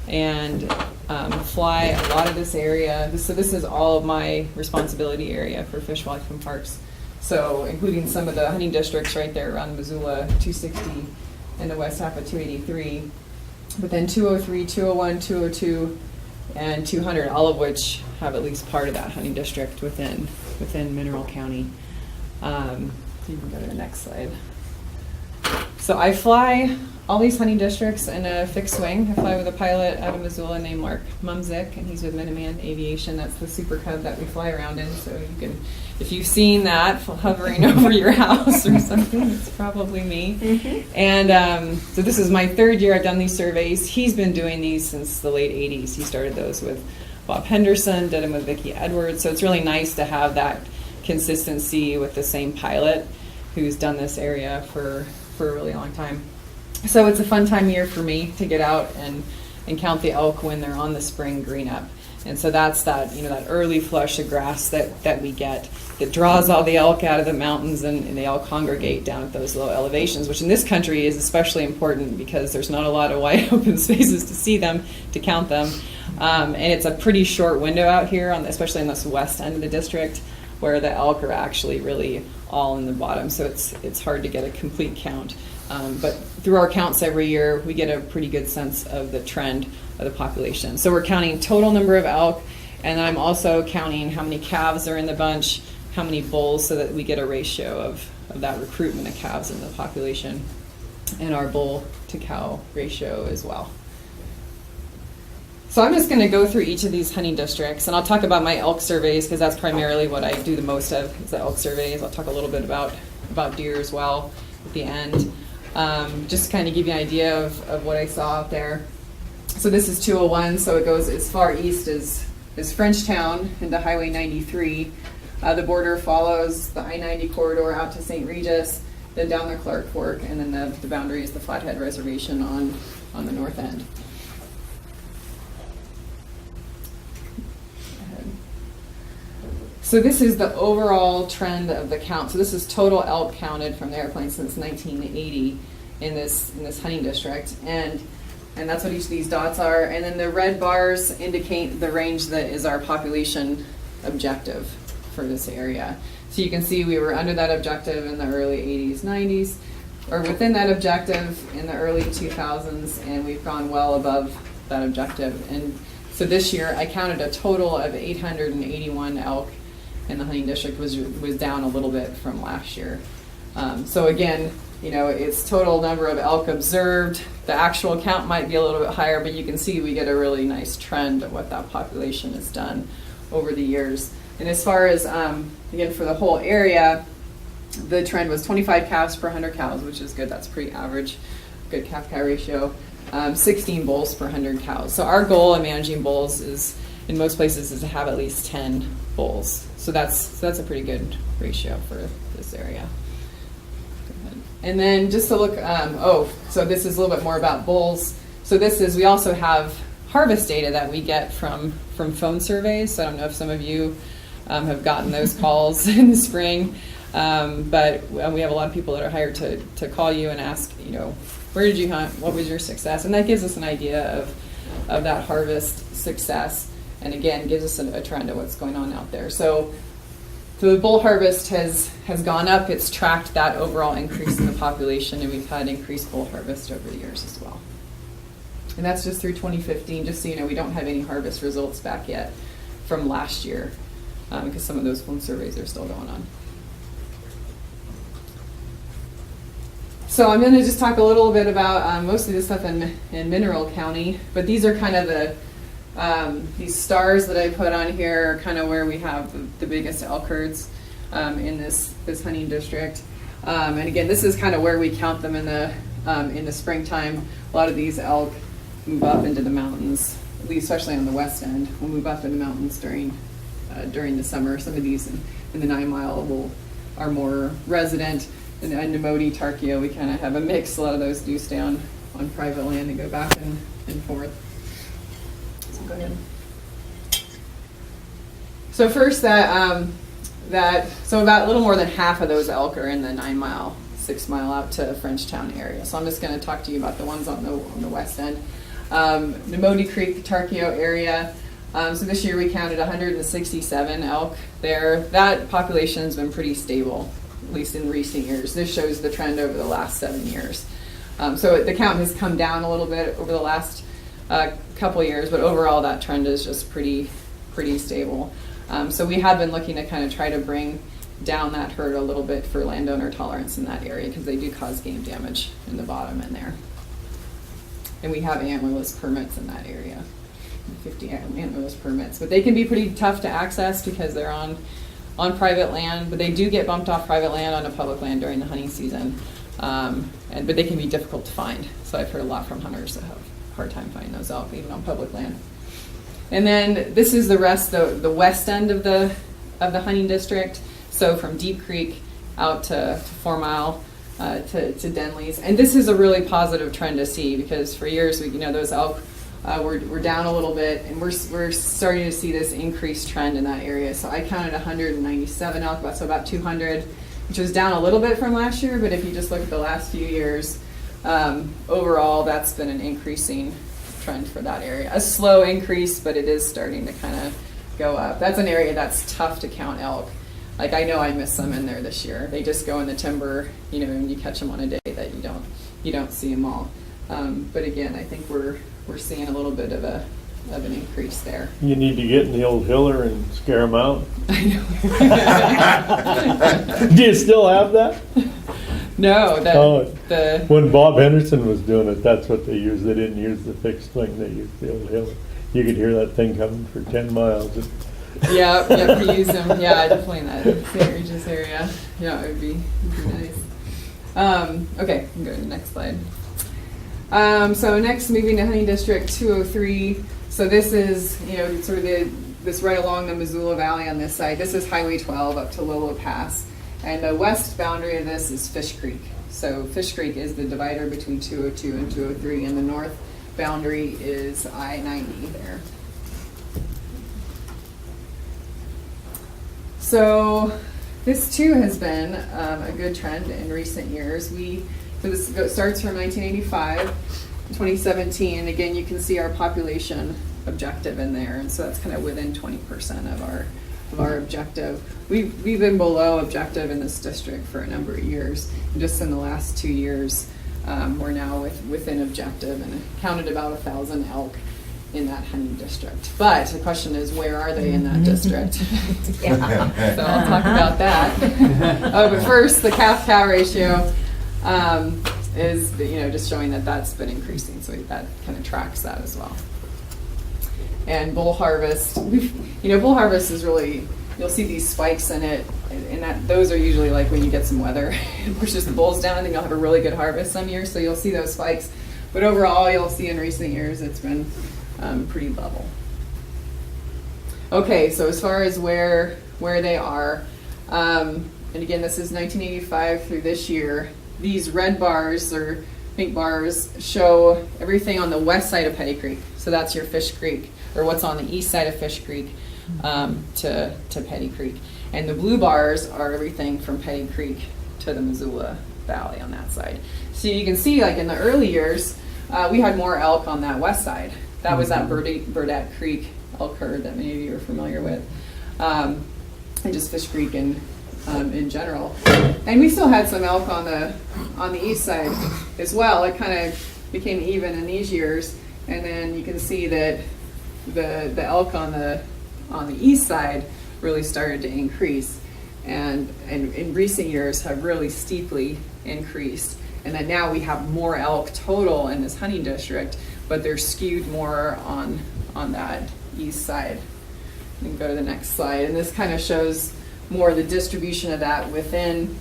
and fly a lot of this area. So this is all of my responsibility area for Fish, Wildlife, and Parks. So including some of the hunting districts right there around Missoula, 260, and the west half of 283. But then 203, 201, 202, and 200, all of which have at least part of that hunting district within Mineral County. You can go to the next slide. So I fly all these hunting districts in a fixed wing. I fly with a pilot out of Missoula named Mark Mumzik, and he's with Minuteman Aviation. That's the Super Cub that we fly around in. So you can, if you've seen that hovering over your house or something, it's probably me. And so this is my third year I've done these surveys. He's been doing these since the late 80s. He started those with Bob Henderson, did them with Vicki Edwards. So it's really nice to have that consistency with the same pilot who's done this area for a really long time. So it's a fun time of year for me to get out and count the elk when they're on the spring green up. And so that's that, that early flush of grass that we get that draws all the elk out of the mountains, and they all congregate down at those low elevations, which in this country is especially important because there's not a lot of wide open spaces to see them, to count them. And it's a pretty short window out here, especially on this west end of the district. where the elk are actually really all in the bottom. So it's hard to get a complete count. But through our counts every year, we get a pretty good sense of the trend of the population. So we're counting total number of elk, and I'm also counting how many calves are in the bunch, how many bulls, so that we get a ratio of that recruitment of calves in the population, and our bull to cow ratio as well. So I'm just going to go through each of these hunting districts, and I'll talk about my elk surveys because that's primarily what I do the most of, is the elk surveys. I'll talk a little bit about deer as well at the end. Just to kind of give you an idea of what I saw out there. So this is 201, so it goes as far east as Frenchtown into Highway 93. The border follows the I-90 corridor out to St. Regis, then down the Clark Fork, and then the boundary is the Flathead Reservation on the north end. So this is the overall trend of the count. So this is total elk counted from the airplane since 1980 in this hunting district, and that's what each of these dots are. And then the red bars indicate the range that is our population objective for this area. So you can see we were under that objective in the early 80s, 90s, or within that objective in the early 2000s, and we've gone well above that objective. And so this year I counted a total of 881 elk, and the hunting district was down a little bit from last year. So again, it's total number of elk observed. The actual count might be a little bit higher, but you can see we get a really nice trend of what that population has done over the years. And as far as, again, for the whole area, the trend was 25 calves per 100 cows, which is good. That's pretty average, good calf-cow ratio. 16 bulls per 100 cows. So our goal in managing bulls is, in most places, is to have at least 10 bulls. So that's a pretty good ratio for this area. And then just to look, so this is a little bit more about bulls. So we also have harvest data that we get from phone surveys. So I don't know if some of you have gotten those calls in the spring, but we have a lot of people that are hired to call you and ask, where did you hunt? What was your success? And that gives us an idea of that harvest success. And again, gives us a trend of what's going on out there. So the bull harvest has gone up. It's tracked that overall increase in the population, and we've had increased bull harvest over the years as well. And that's just through 2015. Just so you know, we don't have any harvest results back yet from last year because some of those phone surveys are still going on. So I'm going to just talk a little bit about mostly the stuff in Mineral County, but these are kind of these stars that I put on here are kind of where we have the biggest elk herds in this hunting district. And again, this is kind of where we count them in the springtime. A lot of these elk move up into the mountains, at least especially on the west end. We'll move up in the mountains during the summer. Some of these in the 9 Mile are more resident. In Nemoti, Tarkio, we kind of have a mix. A lot of those do stay on private land and go back and forth. Go ahead. So first, so about a little more than half of those elk are in the 9 Mile, 6 Mile out to Frenchtown area. So I'm just going to talk to you about the ones on the west end. Nemoti Creek, the Tarkio area. So this year we counted 167 elk there. That population has been pretty stable, at least in recent years. This shows the trend over the last 7 years. So the count has come down a little bit over the last couple years, but overall that trend is just pretty stable. So we have been looking to kind of try to bring down that herd a little bit for landowner tolerance in that area because they do cause game damage in the bottom end there. And we have antlerless permits in that area, 50 antlerless permits, but they can be pretty tough to access because they're on private land, but they do get bumped off private land onto public land during the hunting season. But they can be difficult to find. So I've heard a lot from hunters that have a hard time finding those elk even on public land. And then this is the west end of the hunting district. So from Deep Creek out to 4 Mile to Denley's. And this is a really positive trend to see because for years those elk were down a little bit, and we're starting to see this increased trend in that area. So I counted 197 elk, so about 200, which was down a little bit from last year, but if you just look at the last few years, overall that's been an increasing trend for that area. A slow increase, but it is starting to kind of go up. That's an area that's tough to count elk. Like I know I missed some in there this year. They just go in the timber, and you catch them on a day that you don't see them all. But again, I think we're seeing a little bit of an increase there. You need to get in the old hiller and scare them out. I know. Do you still have that? No, the When Bob Henderson was doing it, that's what they used. They didn't use the fixed wing, they used the old hiller. You could hear that thing coming for 10 miles. yeah, we use them. Yeah, definitely in that St. Regis area. Yeah, it would be nice. Okay, we can go to the next slide. So next, moving to Hunting District 203. So this is, sort of this right along the Missoula Valley on this side. This is Highway 12 up to Lolo Pass. And the west boundary of this is Fish Creek. So Fish Creek is the divider between 202 and 203, and the north boundary is I-90 there. So this too has been a good trend in recent years. So this starts from 1985, 2017, and again you can see our population objective in there, and so that's kind of within 20% of our objective. We've been below objective in this district for a number of years, and just in the last 2 years we're now within objective and counted about 1,000 elk in that hunting district. But the question is, where are they in that district? Yeah. So I'll talk about that. But first, the calf-cow ratio is, just showing that that's been increasing. So that kind of tracks that as well. And bull harvest, bull harvest is really, you'll see these spikes in it, and those are usually like when you get some weather, it pushes the bulls down, and you'll have a really good harvest some years, so you'll see those spikes. But overall, you'll see in recent years, it's been pretty level. Okay, so as far as where they are, and again, this is 1985 through this year. These red bars or pink bars show everything on the west side of Petty Creek. So that's your Fish Creek, or what's on the east side of Fish Creek to Petty Creek. And the blue bars are everything from Petty Creek to the Missoula Valley on that side. So you can see, like in the early years, we had more elk on that west side. That was that Burdette Creek elk herd that many of you are familiar with, and just Fish Creek in general. And we still had some elk on the east side as well. It kind of became even in these years, and then you can see that the elk on the east side really started to increase, and in recent years have really steeply increased. And then now we have more elk total in this hunting district, but they're skewed more on that east side. You can go to the next slide, and this kind of shows more the distribution of that within.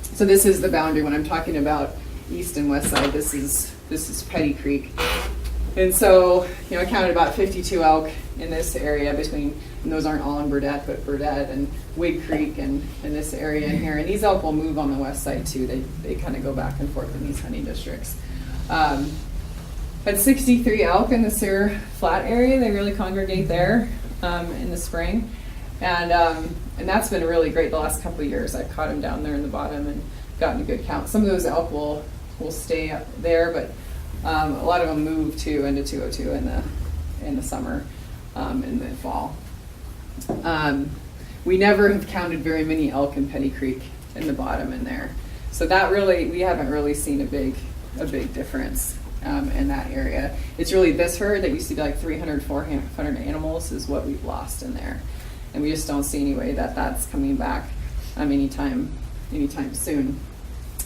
So this is the boundary when I'm talking about east and west side. This is Petty Creek, and so I counted about 52 elk in this area between, and those aren't all in Burdette, but Burdette and Wig Creek and in this area in here. And these elk will move on the west side too. They kind of go back and forth in these hunting districts. Had 63 elk in the Sierra Flat area. They really congregate there in the spring, and that's been really great the last couple of years. I've caught them down there in the bottom and gotten a good count. Some of those elk will stay up there, but a lot of them move to into 202 in the summer, in the fall. We never have counted very many elk in Petty Creek in the bottom in there, so that really, we haven't really seen a big difference in that area. It's really this herd that used to be like 300, 400 animals is what we've lost in there, and we just don't see any way that that's coming back anytime soon.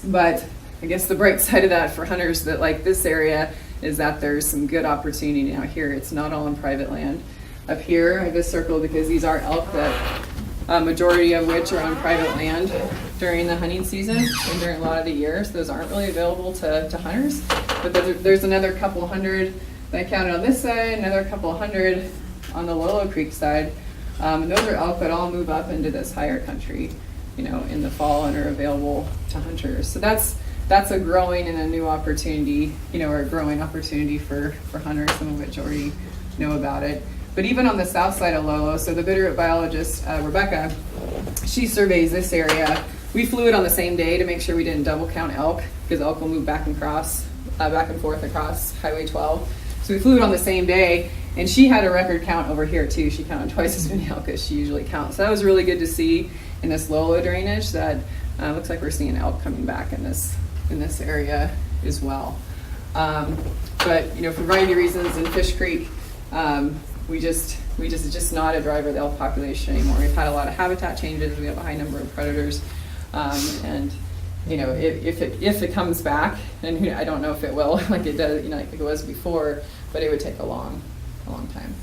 But I guess the bright side of that for hunters that like this area is that there's some good opportunity now here. It's not all on private land. Up here, I have this circle because these are elk that majority of which are on private land during the hunting season and during a lot of the years. Those aren't really available to hunters, but there's another couple hundred that I counted on this side, another couple hundred on the Lolo Creek side. And those are elk that all move up into this higher country, in the fall and are available to hunters. So that's a growing and a new opportunity, or a growing opportunity for hunters, some of which already know about it. But even on the south side of Lolo, so the Bitterroot biologist, Rebecca, she surveys this area. We flew it on the same day to make sure we didn't double count elk, because elk will move back and forth across Highway 12. So we flew it on the same day, And she had a record count over here too. She counted twice as many elk as she usually counts. So that was really good to see in this low drainage. That looks like we're seeing elk coming back in this area as well. But for a variety of reasons in Fish Creek, it's just not a driver of the elk population anymore. We've had a lot of habitat changes. We have a high number of predators, and if it comes back, and I don't know if it will, like it does, like it was before, but it would take a long time.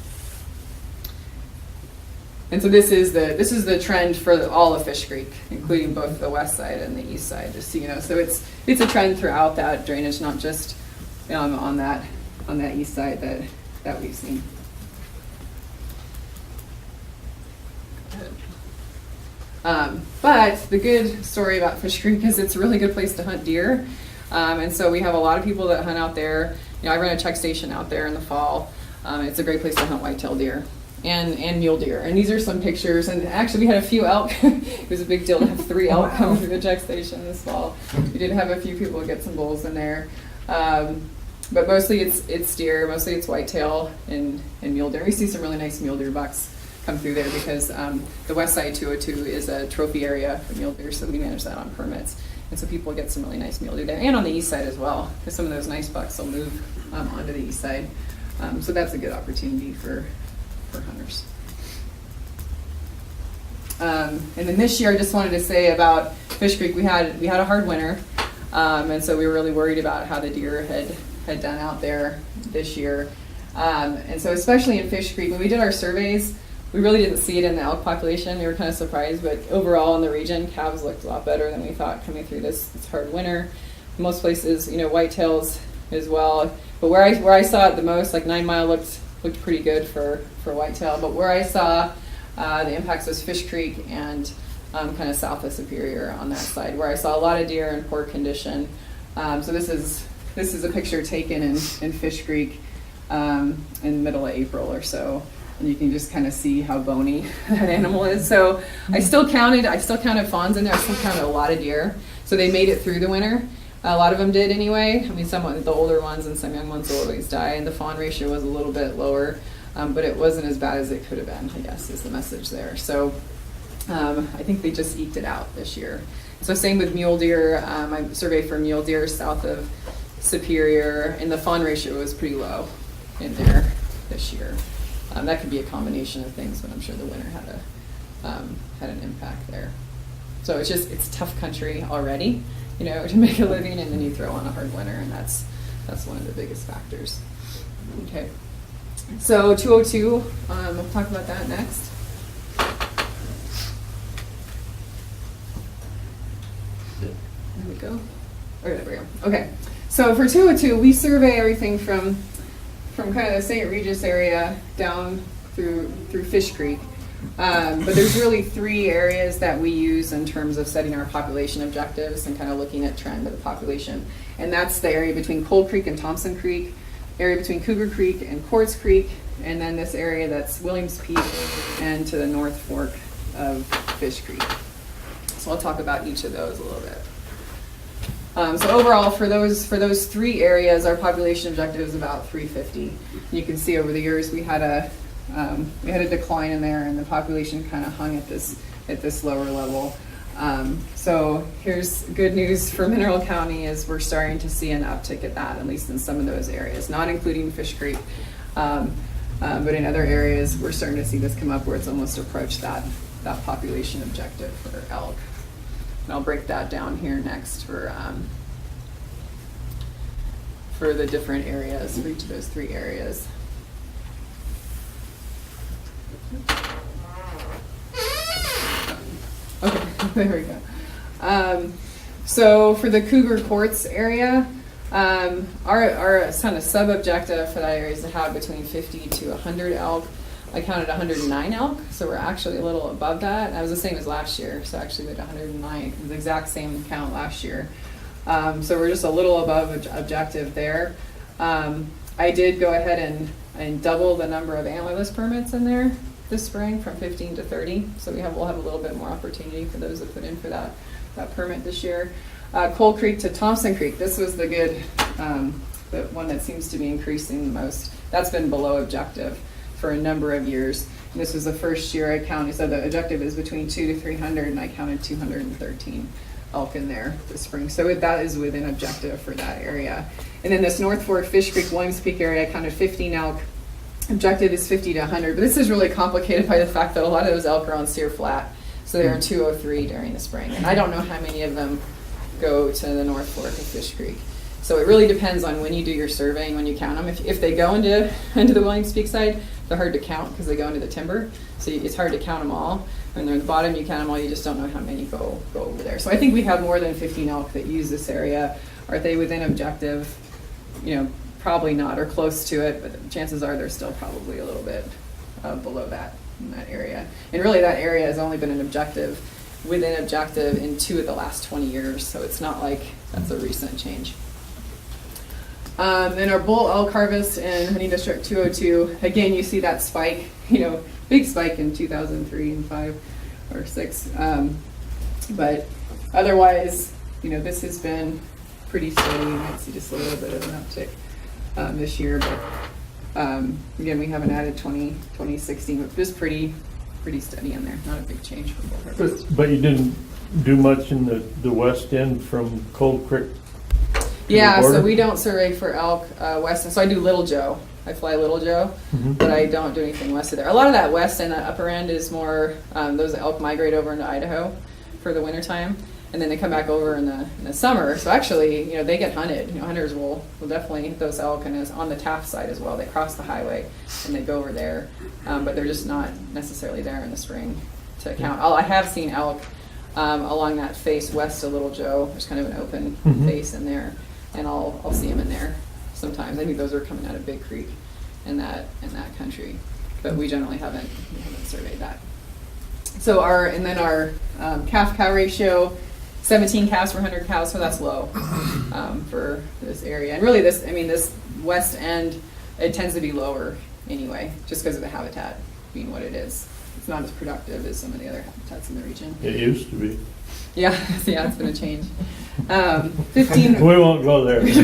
And so this is the trend for all of Fish Creek, including both the west side and the east side. Just so you know, so it's a trend throughout that drainage, not just on that east side that we've seen. But the good story about Fish Creek is it's a really good place to hunt deer. And so we have a lot of people that hunt out there. I run a check station out there in the fall. It's a great place to hunt whitetail deer and mule deer. And these are some pictures. And actually we had a few elk. It was a big deal to have 3 elk come through the check station this fall. We did have a few people get some bulls in there. But mostly it's deer, mostly it's whitetail and mule deer. We see some really nice mule deer bucks come through there because the west side 202 is a trophy area for mule deer, so we manage that on permits. And so people get some really nice mule deer there, and on the east side as well, because some of those nice bucks will move onto the east side. So that's a good opportunity for hunters. And then this year, I just wanted to say about Fish Creek, we had a hard winter, and so we were really worried about how the deer had done out there this year. And so especially in Fish Creek, when we did our surveys, we really didn't see it in the elk population. We were kind of surprised, but overall in the region, calves looked a lot better than we thought coming through this hard winter. Most places, whitetails as well. But where I saw it the most, like 9 Mile looked pretty good for whitetail. But where I saw the impacts was Fish Creek and kind of south of Superior on that side, where I saw a lot of deer in poor condition. So this is a picture taken in Fish Creek in the middle of April or so. And you can just kind of see how bony that animal is. So I still counted fawns in there. I still counted a lot of deer. So they made it through the winter. A lot of them did anyway. I mean, some of the older ones and some young ones will always die. And the fawn ratio was a little bit lower, but it wasn't as bad as it could have been, I guess, is the message there. So I think they just eked it out this year. So same with mule deer. I surveyed for mule deer south of Superior, and the fawn ratio was pretty low in there this year. That could be a combination of things, but I'm sure the winter had an impact there. So it's tough country already, to make a living, and then you throw on a hard winter, and that's one of the biggest factors. Okay, so 202, we'll talk about that next. There we go. There we go. Okay, so for 202, we survey everything from kind of the St. Regis area down through Fish Creek. But there's really 3 areas that we use in terms of setting our population objectives and kind of looking at trend of the population. And that's the area between Cold Creek and Thompson Creek, area between Cougar Creek and Quartz Creek, and then this area that's Williams Peak and to the North Fork of Fish Creek. So I'll talk about each of those a little bit. So overall, for those 3 areas, our population objective is about 350. You can see over the years we had a decline in there, and the population kind of hung at this lower level. So here's good news for Mineral County is we're starting to see an uptick at least in some of those areas, not including Fish Creek, but in other areas we're starting to see this come up where it's almost approached that population objective for elk. And I'll break that down here next for the different areas, for each of those 3 areas. Okay, there we go. So for the Cougar Quartz area, our kind of sub-objective for that area is to have between 50 to 100 elk. I counted 109 elk, so we're actually a little above that. That was the same as last year, so actually we had 109, the exact same count last year. So we're just a little above objective there. I did go ahead and double the number of antlerless permits in there this spring from 15 to 30, so we'll have a little bit more opportunity for those that put in for that permit this year. Cold Creek to Thompson Creek, this was the good the one that seems to be increasing the most. That's been below objective for a number of years. And this was the first year I counted, so the objective is between 200 to 300, and I counted 213 elk in there this spring. So that is within objective for that area. And then this North Fork, Fish Creek, Williams Peak area, I counted 15 elk. Objective is 50 to 100, but this is really complicated by the fact that a lot of those elk are on Sear Flat, so they're in 203 during the spring. And I don't know how many of them go to the North Fork of Fish Creek. So it really depends on when you do your surveying, when you count them. If they go into the Williams Peak side, they're hard to count because they go into the timber, so it's hard to count them all. When they're at the bottom, you count them all, you just don't know how many go over there. So I think we have more than 15 elk that use this area. Are they within objective? You know, probably not, or close to it, but chances are they're still probably a little bit below that in that area. And really that area has only been within objective in 2 of the last 20 years, so it's not like that's a recent change. Then our bull elk harvest in Hunting District 202, again, you see that spike, big spike in 2003 and 5 or 6. But otherwise, this has been pretty steady. You might see just a little bit of an uptick this year, but again, we haven't added 2016, but just pretty steady in there. Not a big change for bull harvest. But you didn't do much in the west end from Cold Creek? Yeah, so we don't survey for elk west, and so I do Little Joe. I fly Little Joe, but I don't do anything west of there. A lot of that west and that upper end is more, those elk migrate over into Idaho for the wintertime, and then they come back over in the summer. So actually, they get hunted. Hunters will definitely hit those elk, and is on the Taft side as well. They cross the highway and they go over there, but they're just not necessarily there in the spring to count. I have seen elk along that face west of Little Joe. There's kind of an open face in there, and I'll see them in there sometimes. I think those are coming out of Big Creek in that country, but we generally haven't surveyed that. So our calf cow ratio, 17 calves per 100 cows, so that's low for this area. And really this west end, it tends to be lower anyway, just because of the habitat being what it is. It's not as productive as some of the other habitats in the region. It used to be. Yeah, it's been a change. 15. We won't go there. Did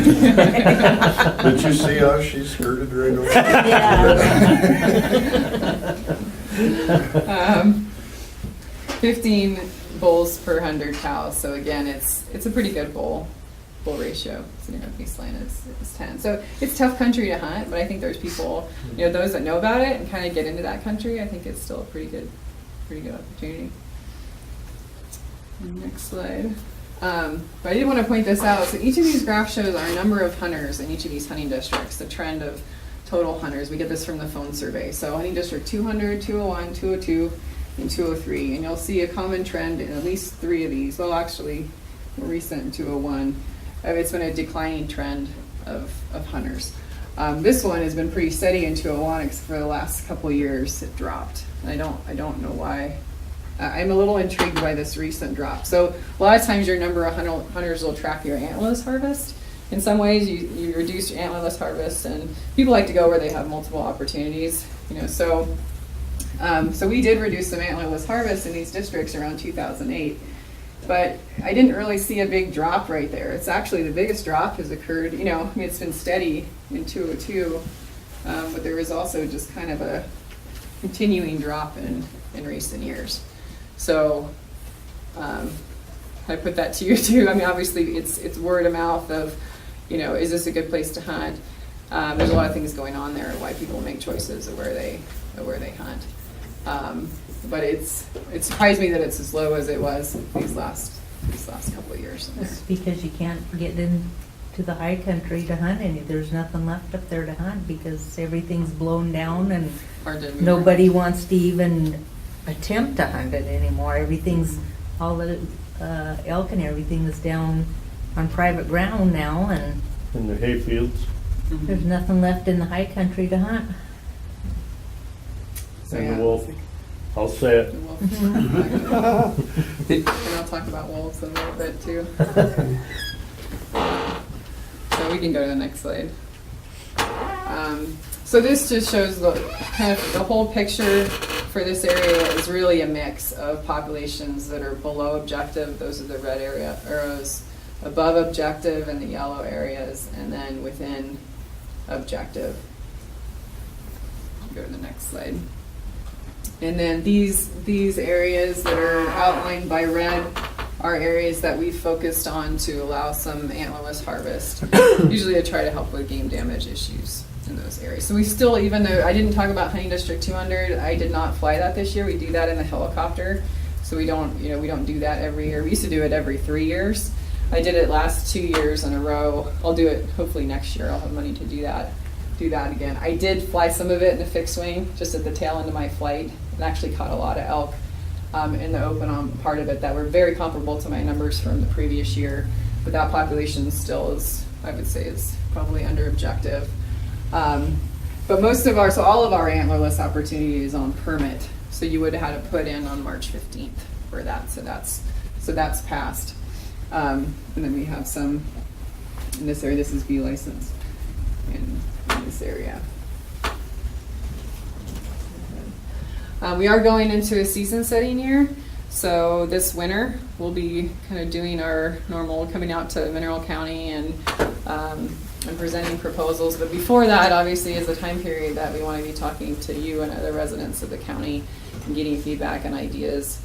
you see how she skirted right over? Yeah. 15 bulls per 100 cows. So again, it's a pretty good bull ratio. Sitting on Eastland is 10. So it's tough country to hunt, but I think there's people, those that know about it and kind of get into that country. I think it's still a pretty good opportunity. Next slide. But I did want to point this out. So each of these graphs shows our number of hunters in each of these hunting districts, the trend of total hunters. We get this from the phone survey. So hunting district 200, 201, 202, and 203. And you'll see a common trend in at least 3 of these. Well, actually, more recent in 201. It's been a declining trend of hunters. This one has been pretty steady in 201, except for the last couple of years it dropped. I don't know why. I'm a little intrigued by this recent drop. So a lot of times your number of hunters will track your antlerless harvest. In some ways you reduce your antlerless harvest, and people like to go where they have multiple opportunities. So we did reduce some antlerless harvest in these districts around 2008. But I didn't really see a big drop right there. It's actually the biggest drop has occurred, it's been steady in 202, but there was also just kind of a continuing drop in recent years. So I put that to you too. Obviously it's word of mouth of, is this a good place to hunt? There's a lot of things going on there, why people make choices of where they hunt. But it surprised me that it's as low as it was these last couple of years. It's because you can't get into the high country to hunt any. There's nothing left up there to hunt because everything's blown down and nobody wants to even attempt to hunt it anymore. All the elk and everything is down on private ground now, and In the hay fields. there's nothing left in the high country to hunt. So, And yeah, the wolf. I'll say it. The wolf. And I'll talk about wolves a little bit too. So we can go to the next slide. So this just shows the whole picture for this area is really a mix of populations that are below objective. Those are the red arrows. above objective in the yellow areas, and then within objective. Go to the next slide. And then these areas that are outlined by red are areas that we focused on to allow some antlerless harvest, usually to try to help with game damage issues in those areas. So we still, even though I didn't talk about Hunting District 200, I did not fly that this year. We do that in the helicopter. So we don't do that every year. We used to do it every 3 years. I did it last 2 years in a row. I'll do it hopefully next year. I'll have money to do that again. I did fly some of it in a fixed wing, just at the tail end of my flight, and actually caught a lot of elk in the open part of it that were very comparable to my numbers from the previous year. But that population still is, I would say, is probably under objective. But all of our antlerless opportunity is on permit. So you would have had to put in on March 15th for that. So that's passed. And then we have some in this area. This is B license in this area. We are going into a season setting year. So this winter we'll be kind of doing our normal coming out to Mineral County and presenting proposals. But before that, obviously, is a time period that we want to be talking to you and other residents of the county and getting feedback and ideas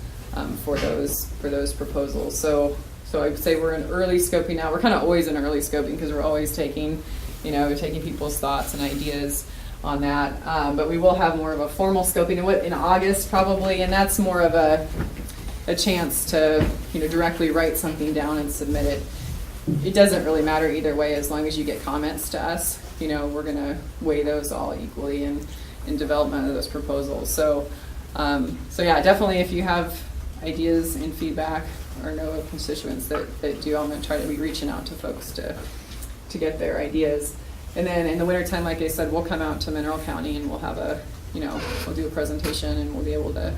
for those proposals. So I would say we're in early scoping now. We're kind of always in early scoping because we're always taking people's thoughts and ideas on that. But we will have more of a formal scoping in August probably, and that's more of a chance to directly write something down and submit it. It doesn't really matter either way as long as you get comments to us. We're going to weigh those all equally in development of those proposals. So yeah, definitely if you have ideas and feedback or know of constituents that do, I'm going to try to be reaching out to folks to get their ideas. And then in the wintertime, like I said, we'll come out to Mineral County and we'll have we'll do a presentation and we'll be able to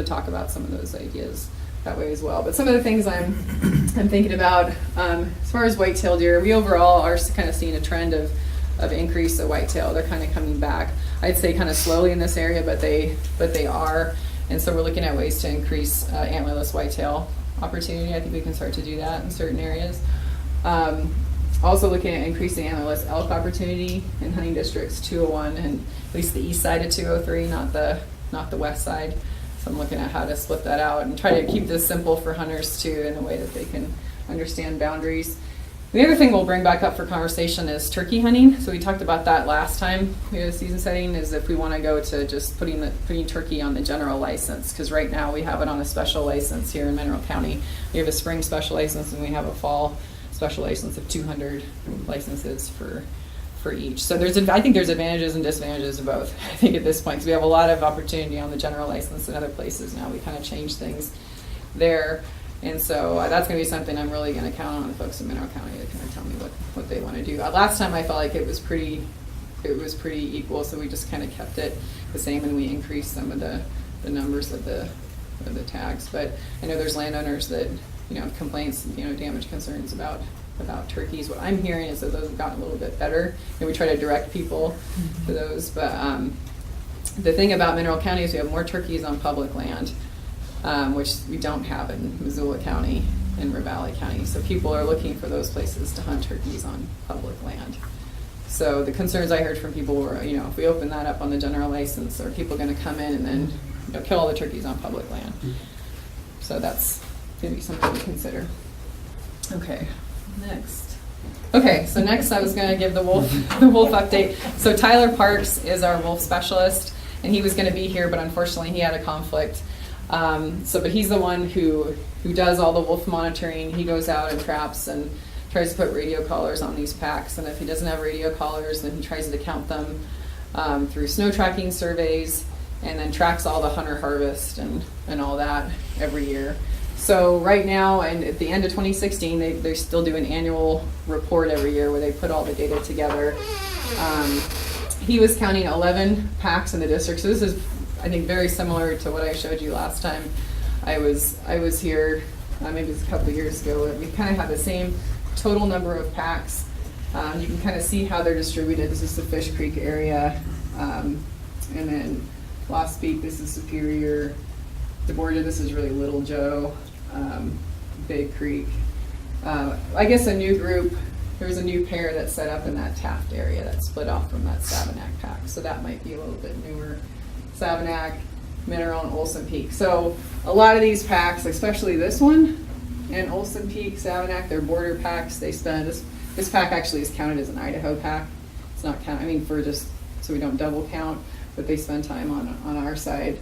talk about some of those ideas that way as well. But some of the things I'm thinking about, as far as whitetail deer, we overall are kind of seeing a trend of increase of whitetail. They're kind of coming back. I'd say kind of slowly in this area, but they are. And so we're looking at ways to increase antlerless whitetail opportunity. I think we can start to do that in certain areas. Also looking at increasing antlerless elk opportunity in hunting districts 201 and at least the east side of 203, not the west side. So I'm looking at how to split that out and try to keep this simple for hunters too in a way that they can understand boundaries. The other thing we'll bring back up for conversation is turkey hunting. So we talked about that last time we had a season setting, is if we want to go to just putting turkey on the general license, because right now we have it on a special license here in Mineral County. We have a spring special license and we have a fall special license of 200 licenses for each. So I think there's advantages and disadvantages of both. I think at this point, because we have a lot of opportunity on the general license in other places now. We kind of changed things there. And so that's going to be something I'm really going to count on the folks in Mineral County to kind of tell me what they want to do. Last time I felt like it was pretty equal, so we just kind of kept it the same and we increased some of the numbers of the tags. But I know there's landowners that have complaints, damage concerns about turkeys. What I'm hearing is that those have gotten a little bit better, and we try to direct people to those. But the thing about Mineral County is we have more turkeys on public land, which we don't have in Missoula County and Ravalli County. So people are looking for those places to hunt turkeys on public land. So the concerns I heard from people were, if we open that up on the general license, are people going to come in and then kill all the turkeys on public land? So that's going to be something to consider. Okay, next. Okay, so next I was going to give the wolf update. So Tyler Parks is our wolf specialist, and he was going to be here, but unfortunately he had a conflict. But he's the one who does all the wolf monitoring. He goes out and traps and tries to put radio collars on these packs. And if he doesn't have radio collars, then he tries to count them through snow tracking surveys, and then tracks all the hunter harvest and all that every year. So right now, and at the end of 2016, they still do an annual report every year where they put all the data together. He was counting 11 packs in the district. So this is, I think, very similar to what I showed you last time I was here, maybe it was a couple of years ago. We kind of have the same total number of packs. You can kind of see how they're distributed. This is the Fish Creek area. And then Lost Peak, this is Superior. The border, this is really Little Joe, Big Creek. I guess a new group, there's a new pair that's set up in that Taft area that split off from that Savanac pack. So that might be a little bit newer. Savanac, Mineral, and Olson Peak. So a lot of these packs, especially this one, and Olson Peak, Savanac, they're border packs. They spend, this pack actually is counted as an Idaho pack. It's not count, I mean, for just, so we don't double count, but they spend time on our side.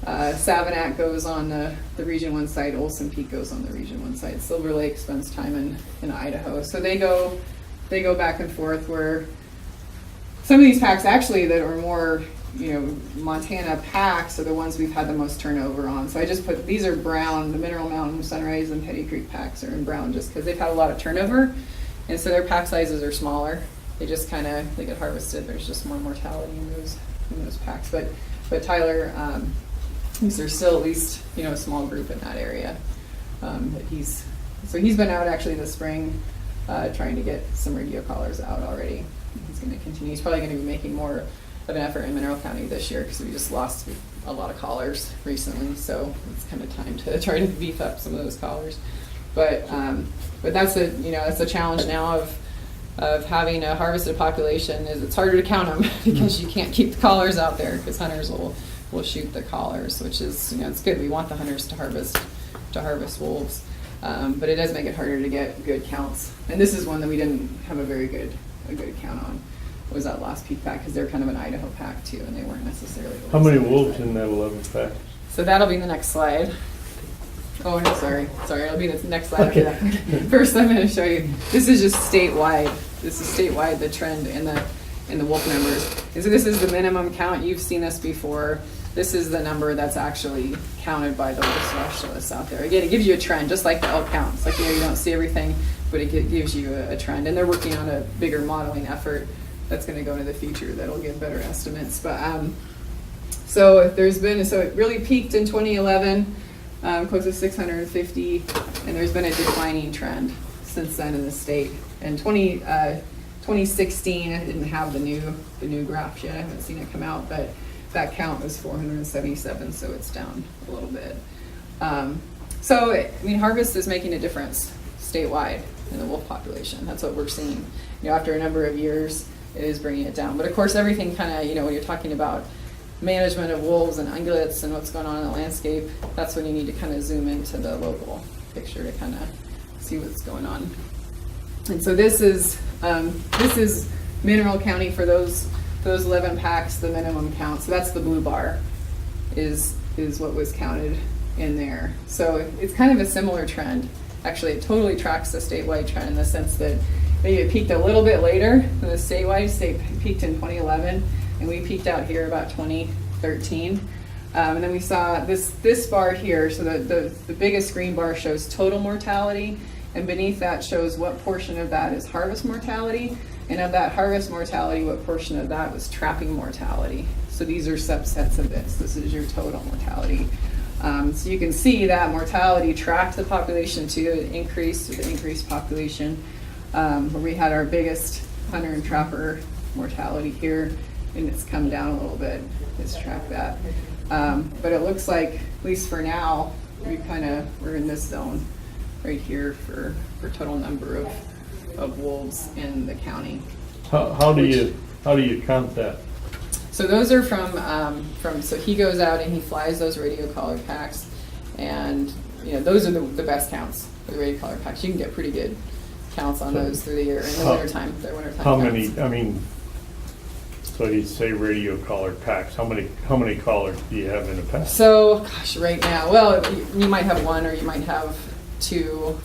Savanac goes on the Region 1 side, Olson Peak goes on the Region 1 side. Silver Lake spends time in Idaho. So they go back and forth, where some of these packs actually that are more, Montana packs are the ones we've had the most turnover on. So I just put, these are brown, the Mineral Mountain, Sunrise, and Petty Creek packs are in brown just because they've had a lot of turnover. And so their pack sizes are smaller. They just they get harvested. There's just more mortality in those packs. But Tyler, there's still at least, a small group in that area. But he's been out actually this spring trying to get some radio collars out already. He's going to continue. He's probably going to be making more of an effort in Mineral County this year because we just lost a lot of collars recently. So it's kind of time to try to beef up some of those collars. But that's that's a challenge now of having a harvested population. Is it's harder to count them because you can't keep the collars out there because hunters will shoot the collars, which is it's good. We want the hunters to harvest wolves, but it does make it harder to get good counts. And this is one that we didn't have a good count on. Was that last peak pack because they're kind of an Idaho pack too, and they weren't necessarily. How many wolves in that 11 pack? So that'll be the next slide. Oh no, sorry, it'll be the next slide. Okay. After that. First, I'm going to show you. This is just statewide. This is statewide, the trend in the wolf numbers. And so this is the minimum count. You've seen this before. This is the number that's actually counted by the wolf specialists out there. Again, it gives you a trend, just like the elk counts. Like you don't see everything, but it gives you a trend. And they're working on a bigger modeling effort that's going to go into the future that'll give better estimates. But so it really peaked in 2011. Close to 650, and there's been a declining trend since then in the state. And 2016, I didn't have the new graphs yet. I haven't seen it come out, but that count was 477, so it's down a little bit. Harvest is making a difference statewide in the wolf population. That's what we're seeing. After a number of years, it is bringing it down. But of course, everything kind of, when you're talking about management of wolves and ungulates and what's going on in the landscape, that's when you need to kind of zoom into the local picture to kind of see what's going on. And so this is Mineral County for those 11 packs, the minimum count. So that's the blue bar is what was counted in there. So it's kind of a similar trend. Actually, it totally tracks the statewide trend in the sense that maybe it peaked a little bit later than the statewide. State peaked in 2011. And we peaked out here about 2013. And then we saw this bar here. So the biggest green bar shows total mortality. And beneath that shows what portion of that is harvest mortality. And of that harvest mortality, what portion of that was trapping mortality. So these are subsets of this. This is your total mortality. So you can see that mortality tracked the population too. It increased with the increased population. Where we had our biggest hunter and trapper mortality here. And it's come down a little bit. Let's track that. But it looks like, at least for now, we're in this zone right here for total number of wolves in the county. How do you count that? So those are from so he goes out and he flies those radio collar packs, and those are the best counts for the radio collar packs. You can get pretty good counts on those through the year in the wintertime. They're wintertime. How counts. many? So you say radio collar packs. How many collars do you have in a pack? So, gosh, right now, well, you might have one or you might have two.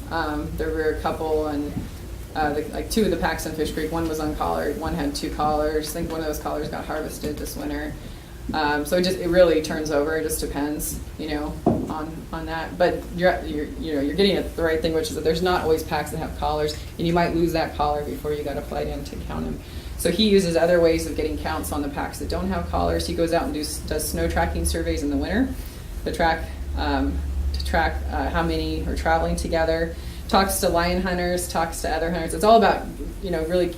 There were a couple, and like two of the packs in Fish Creek. One was uncollared. One had 2 collars. I think one of those collars got harvested this winter. So it really turns over. It just depends, on that. But you're getting at the right thing, which is that there's not always packs that have collars, and you might lose that collar before you got a flight in to count them. So he uses other ways of getting counts on the packs that don't have collars. He goes out and does snow tracking surveys in the winter to track how many are traveling together. Talks to lion hunters, talks to other hunters. It's all about really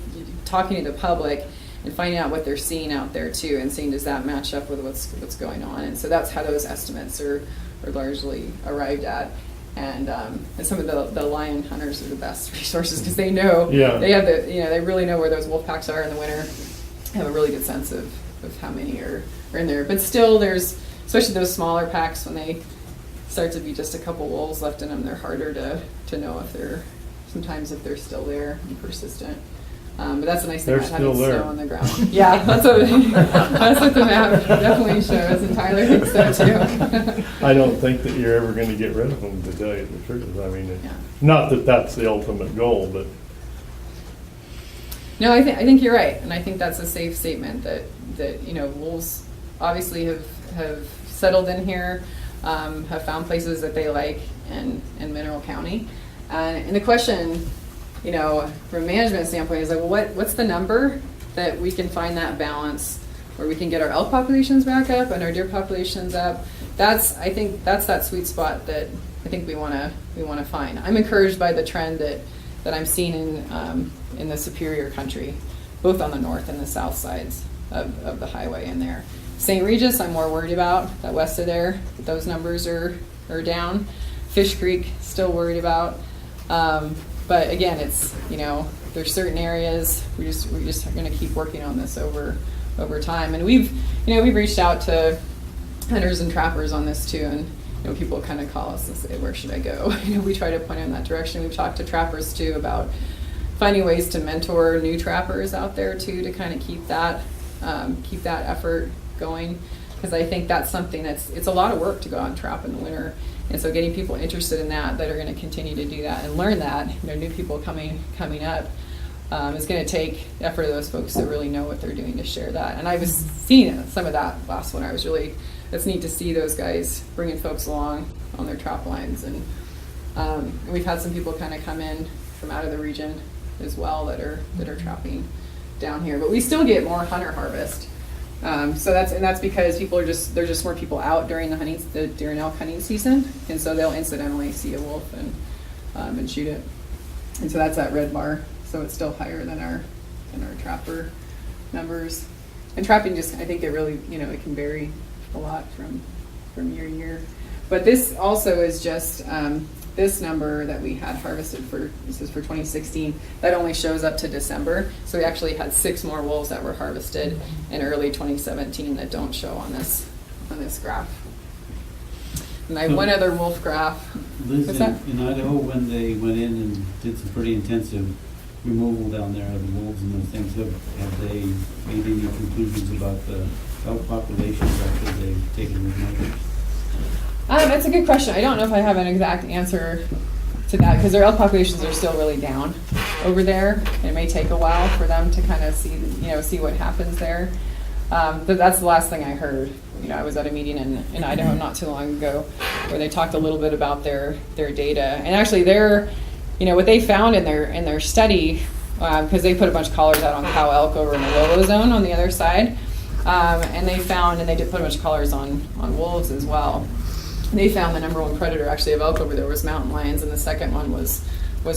talking to the public and finding out what they're seeing out there too, and seeing does that match up with what's going on. And so that's how those estimates are largely arrived at. And some of the lion hunters are the best resources because they know, Yeah. they have they really know where those wolf packs are in the winter, have a really good sense of how many are in there. But still, there's, especially those smaller packs, when they start to be just a couple wolves left in them, they're harder to know if they're still there and persistent. But that's a nice thing They're about having still there. snow on the ground. Yeah, that's what the map definitely shows, and Tyler thinks so too. I don't think that you're ever gonna get rid of them, to tell you the truth. I mean, Yeah. not that that's the ultimate goal, but No, I think you're right, and I think that's a safe statement that wolves obviously have settled in here, have found places that they like in Mineral County, and the question, from a management standpoint, is like, well, what's the number that we can find that balance where we can get our elk populations back up and our deer populations up? I think that's that sweet spot that I think we want to find. I'm encouraged by the trend that I'm seeing in the Superior Country, both on the north and the south sides of the highway in there. St. Regis, I'm more worried about, that west of there, those numbers are down. Fish Creek, still worried about. But again, it's, there's certain areas, we're just going to keep working on this over time. And we've reached out to hunters and trappers on this too, and people kind of call us and say, where should I go? We try to point in that direction. We've talked to trappers too about finding ways to mentor new trappers out there too, to kind of keep that effort going, because I think that's something it's a lot of work to go out and trap in the winter, and so getting people interested in that are going to continue to do that and learn that, new people coming up, is going to take effort of those folks that really know what they're doing to share that. And I was seeing some of that last winter. It's neat to see those guys bringing folks along on their trap lines, and we've had some people kind of come in from out of the region as well that are trapping down here. But we still get more hunter harvest. So that's because there's just more people out during the deer and elk hunting season, and so they'll incidentally see a wolf and shoot it. And so that's that red bar. So it's still higher than our trapper numbers. And trapping I think it really, it can vary a lot from year to year. But this also is just this number that we had harvested this is for 2016, that only shows up to December. So we actually had 6 more wolves that were harvested in early 2017 that don't show on this graph. And I have one other wolf graph. Liz, What's that? in Idaho, when they went in and did some pretty intensive removal down there of the wolves and those things, have they made any conclusions about the elk populations after they've taken those measures? That's a good question. I don't know if I have an exact answer to that, because their elk populations are still really down over there. It may take a while for them to kind of see what happens there. But that's the last thing I heard. I was at a meeting in Idaho not too long ago where they talked a little bit about their data, and actually what they found in their study, because they put a bunch of collars out on cow elk over in the Willow Zone on the other side, and they did put a bunch of collars on wolves as well. They found the number one predator actually of elk over there was mountain lions, and the second one was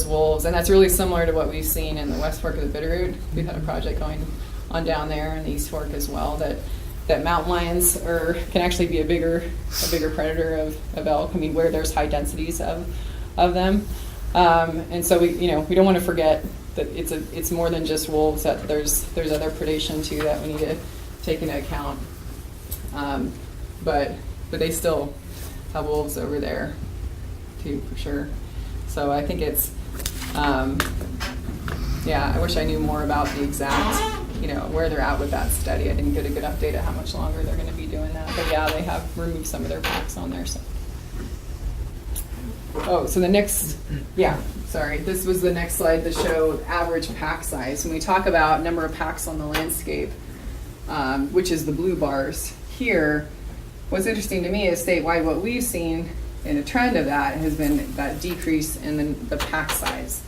wolves, and that's really similar to what we've seen in the West Fork of the Bitterroot. We've had a project going on down there in the East Fork as well, that mountain lions can actually be a bigger predator of elk. I mean, where there's high densities of them, and so we don't want to forget that it's more than just wolves. That there's other predation too that we need to take into account. But they still have wolves over there too, for sure. So I think it's I wish I knew more about the exact where they're at with that study. I didn't get a good update of how much longer they're going to be doing that. But yeah, they have removed some of their packs on there. So so the next, this was the next slide to show average pack size. When we talk about number of packs on the landscape, which is the blue bars here, what's interesting to me is statewide, what we've seen in a trend of that has been that decrease in the pack size.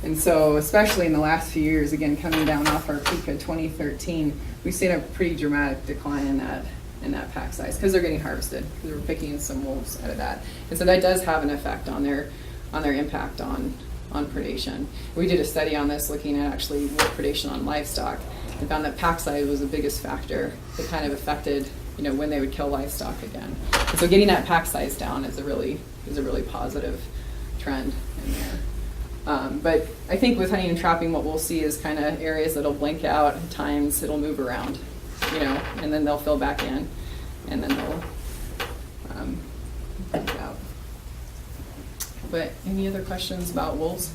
And so especially in the last few years, again, coming down off our peak of 2013, we've seen a pretty dramatic decline in that pack size because they're getting harvested, because we're picking some wolves out of that. And so that does have an effect on their impact on predation. We did a study on this looking at actually wolf predation on livestock and found that pack size was the biggest factor that kind of affected when they would kill livestock again. And so getting that pack size down is a really is a really positive trend in there. But I think with hunting and trapping, what we'll see is kind of areas that'll blink out, at times it'll move around, you know, and then they'll fill back in, and then they'll blink out. But any other questions about wolves?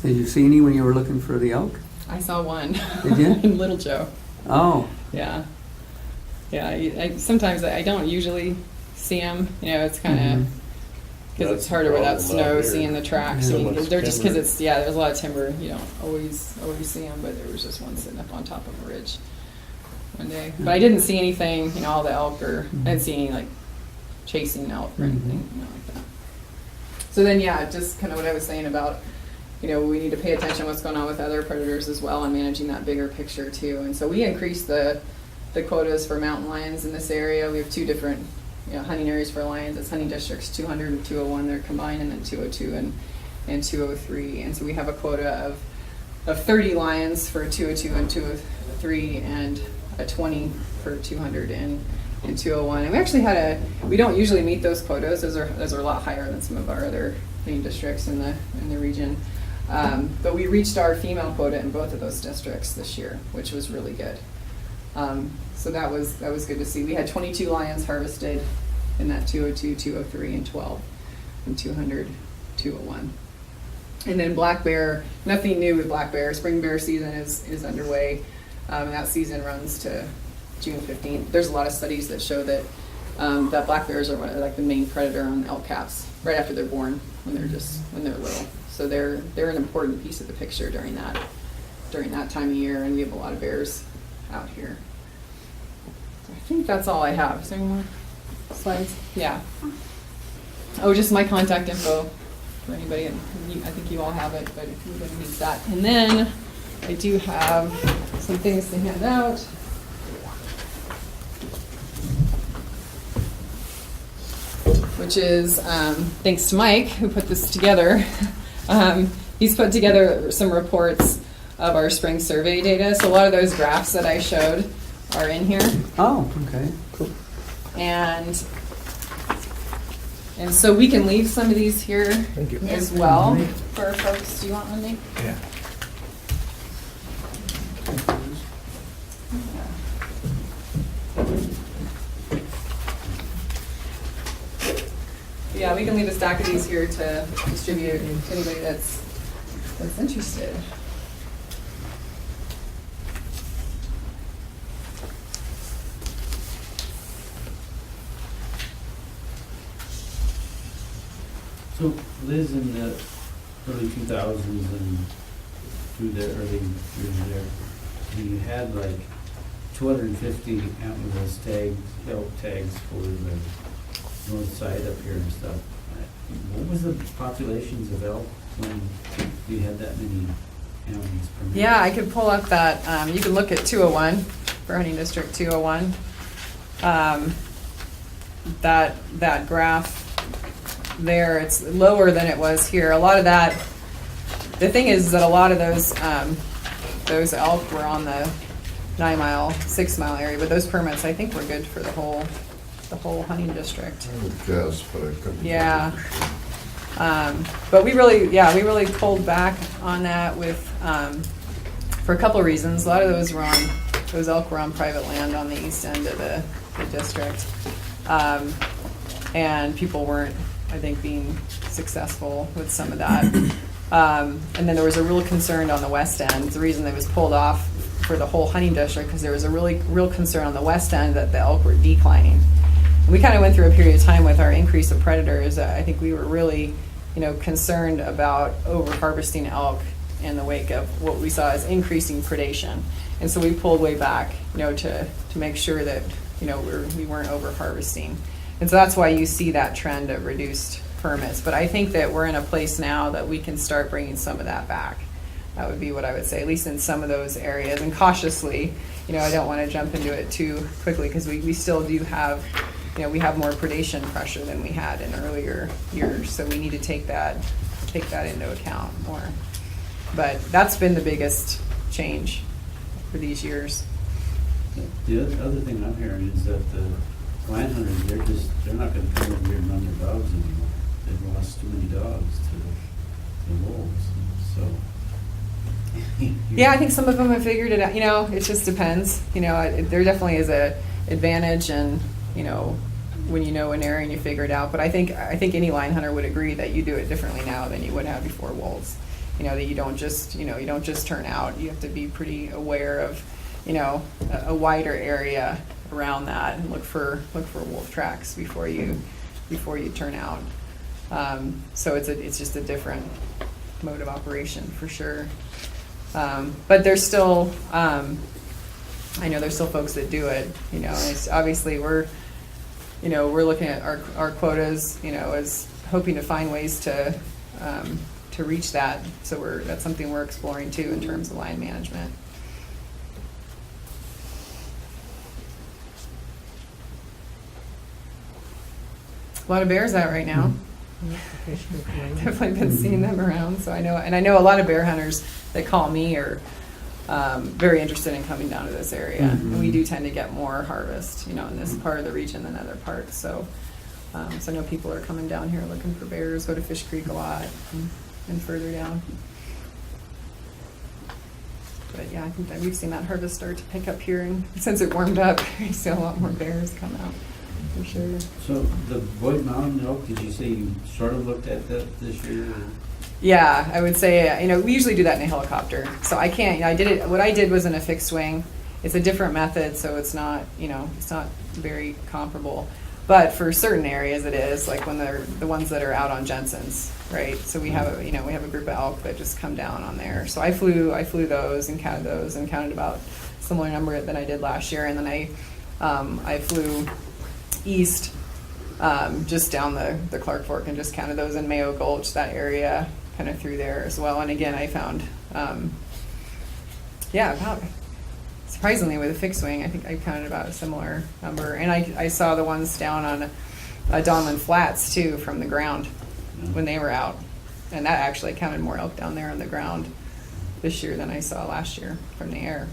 Did you see any when you were looking for the elk? I saw one. Did you? In Little Joe. Oh, Yeah. Yeah, sometimes I don't usually see them, you know, it's kind of, because That's it's harder without the problem out snow, here. seeing the tracks. So I mean, much they're just because timber. it's, yeah, there's a lot of timber, you don't always see them, but there was just one sitting up on top of a ridge one day. But I didn't see anything, you know, all the elk, or I didn't see any like chasing elk or anything, you know, like that. So then, yeah, just kind of what I was saying about, you know, we need to pay attention to what's going on with other predators as well and managing that bigger picture too. And so we increased the quotas for mountain lions in this area. We have two different, you know, hunting areas for lions. It's hunting districts 200 and 201, they're combined, and then 202 and 203. And so we have a quota of 30 lions for 202 and 203, and a 20 for 200 and 201. And we actually had we don't usually meet those quotas. Those are a lot higher than some of our other hunting districts in the region. But we reached our female quota in both of those districts this year, which was really good. So that was good to see. We had 22 lions harvested in that 202, 203, and 12, and 200, 201. And then black bear, nothing new with black bear. Spring bear season is underway, and that season runs to June 15th. There's a lot of studies that show that that black bears are like the main predator on elk calves right after they're born, when they're little. So they're an important piece of the picture during that time of year, and we have a lot of bears out here. So I think that's all I have. Is there any more slides? Yeah. Oh, just my contact info for anybody. I think you all have it, but if anybody needs that. And then I do have some things to hand out. Which is thanks to Mike, who put this together. He's put together some reports of our spring survey data. So a lot of those graphs that I showed are in here. oh, okay, cool. And so we can leave some of these here Thank you. as well for folks. Do you want one, Nate? Yeah. Yeah, we can leave a stack of these here to distribute to anybody that's interested. So Liz, in the early 2000s and through the early years there, you had like 250 antlerless tags, elk tags for the north side up here and stuff. What was the populations of elk when you had that many animals per minute? Yeah, I could pull up that. You can look at 201 for hunting district 201. That graph there, it's lower than it was here. A lot of that. The thing is that a lot of those elk were on the 9 mile, 6 mile area, but those permits I think were good for the whole hunting district. I would guess, but I couldn't. Yeah. But we really pulled back on that with for a couple of reasons. A lot of those elk were on private land on the east end of the district, and people weren't, I think, being successful with some of that. And then there was a real concern on the west end. The reason it was pulled off for the whole hunting district because there was a real concern on the west end that the elk were declining. And we kind of went through a period of time with our increase of predators. I think we were really, concerned about over harvesting elk in the wake of what we saw as increasing predation. And so we pulled way back, to make sure that, we weren't over harvesting. And so that's why you see that trend of reduced permits. But I think that we're in a place now that we can start bringing some of that back. That would be what I would say, at least in some of those areas. And cautiously, I don't want to jump into it too quickly because we still do have, we have more predation pressure than we had in earlier years. So we need to take that into account more. But that's been the biggest change for these years. The other thing I'm hearing is that the lion hunters, they're not gonna come over here and run their dogs anymore. They've lost too many dogs to the wolves, so. Yeah, I think some of them have figured it out. You know, it just depends. You know, there definitely is a advantage, and you know, when you know an area and you figure it out. But I think any lion hunter would agree that you do it differently now than you would have before wolves. You know, that you don't just turn out. You have to be pretty aware of, you know, a wider area around that and look for wolf tracks before you turn out. So it's just a different mode of operation for sure. But there's still, I know there's still folks that do it, you know, and it's obviously we're looking at our quotas, you know, as hoping to find ways to reach that. So that's something we're exploring too in terms of lion management. A lot of bears out right now. Definitely been seeing them around, so I know a lot of bear hunters that call me are very interested in coming down to this area, and we do tend to get more harvest, you know, in this part of the region than other parts. So I know people are coming down here looking for bears. Go to Fish Creek a lot and further down. But yeah, I think that we've seen that harvest start to pick up here, and since it warmed up, we see a lot more bears come out. For sure. So the Boyd Mountain elk, did you say you sort of looked at that this year? Or? Yeah, I would say, you know, we usually do that in a helicopter. So I can't, you know, I did it, what I did was in a fixed wing. It's a different method, so it's not, you know, it's not very comparable. But for certain areas it is, like when they're the ones that are out on Jensen's, right? So we have a group of elk that just come down on there. So I flew those and counted about a similar number than I did last year. And then I flew east, just down the Clark Fork, and just counted those in Mayo Gulch, that area, kind of through there as well. And again, I found, about, surprisingly with a fixed wing, I think I counted about a similar number. And I saw the ones down on Donlin Flats too, from the ground when they were out. And that actually counted more elk down there on the ground this year than I saw last year from the air.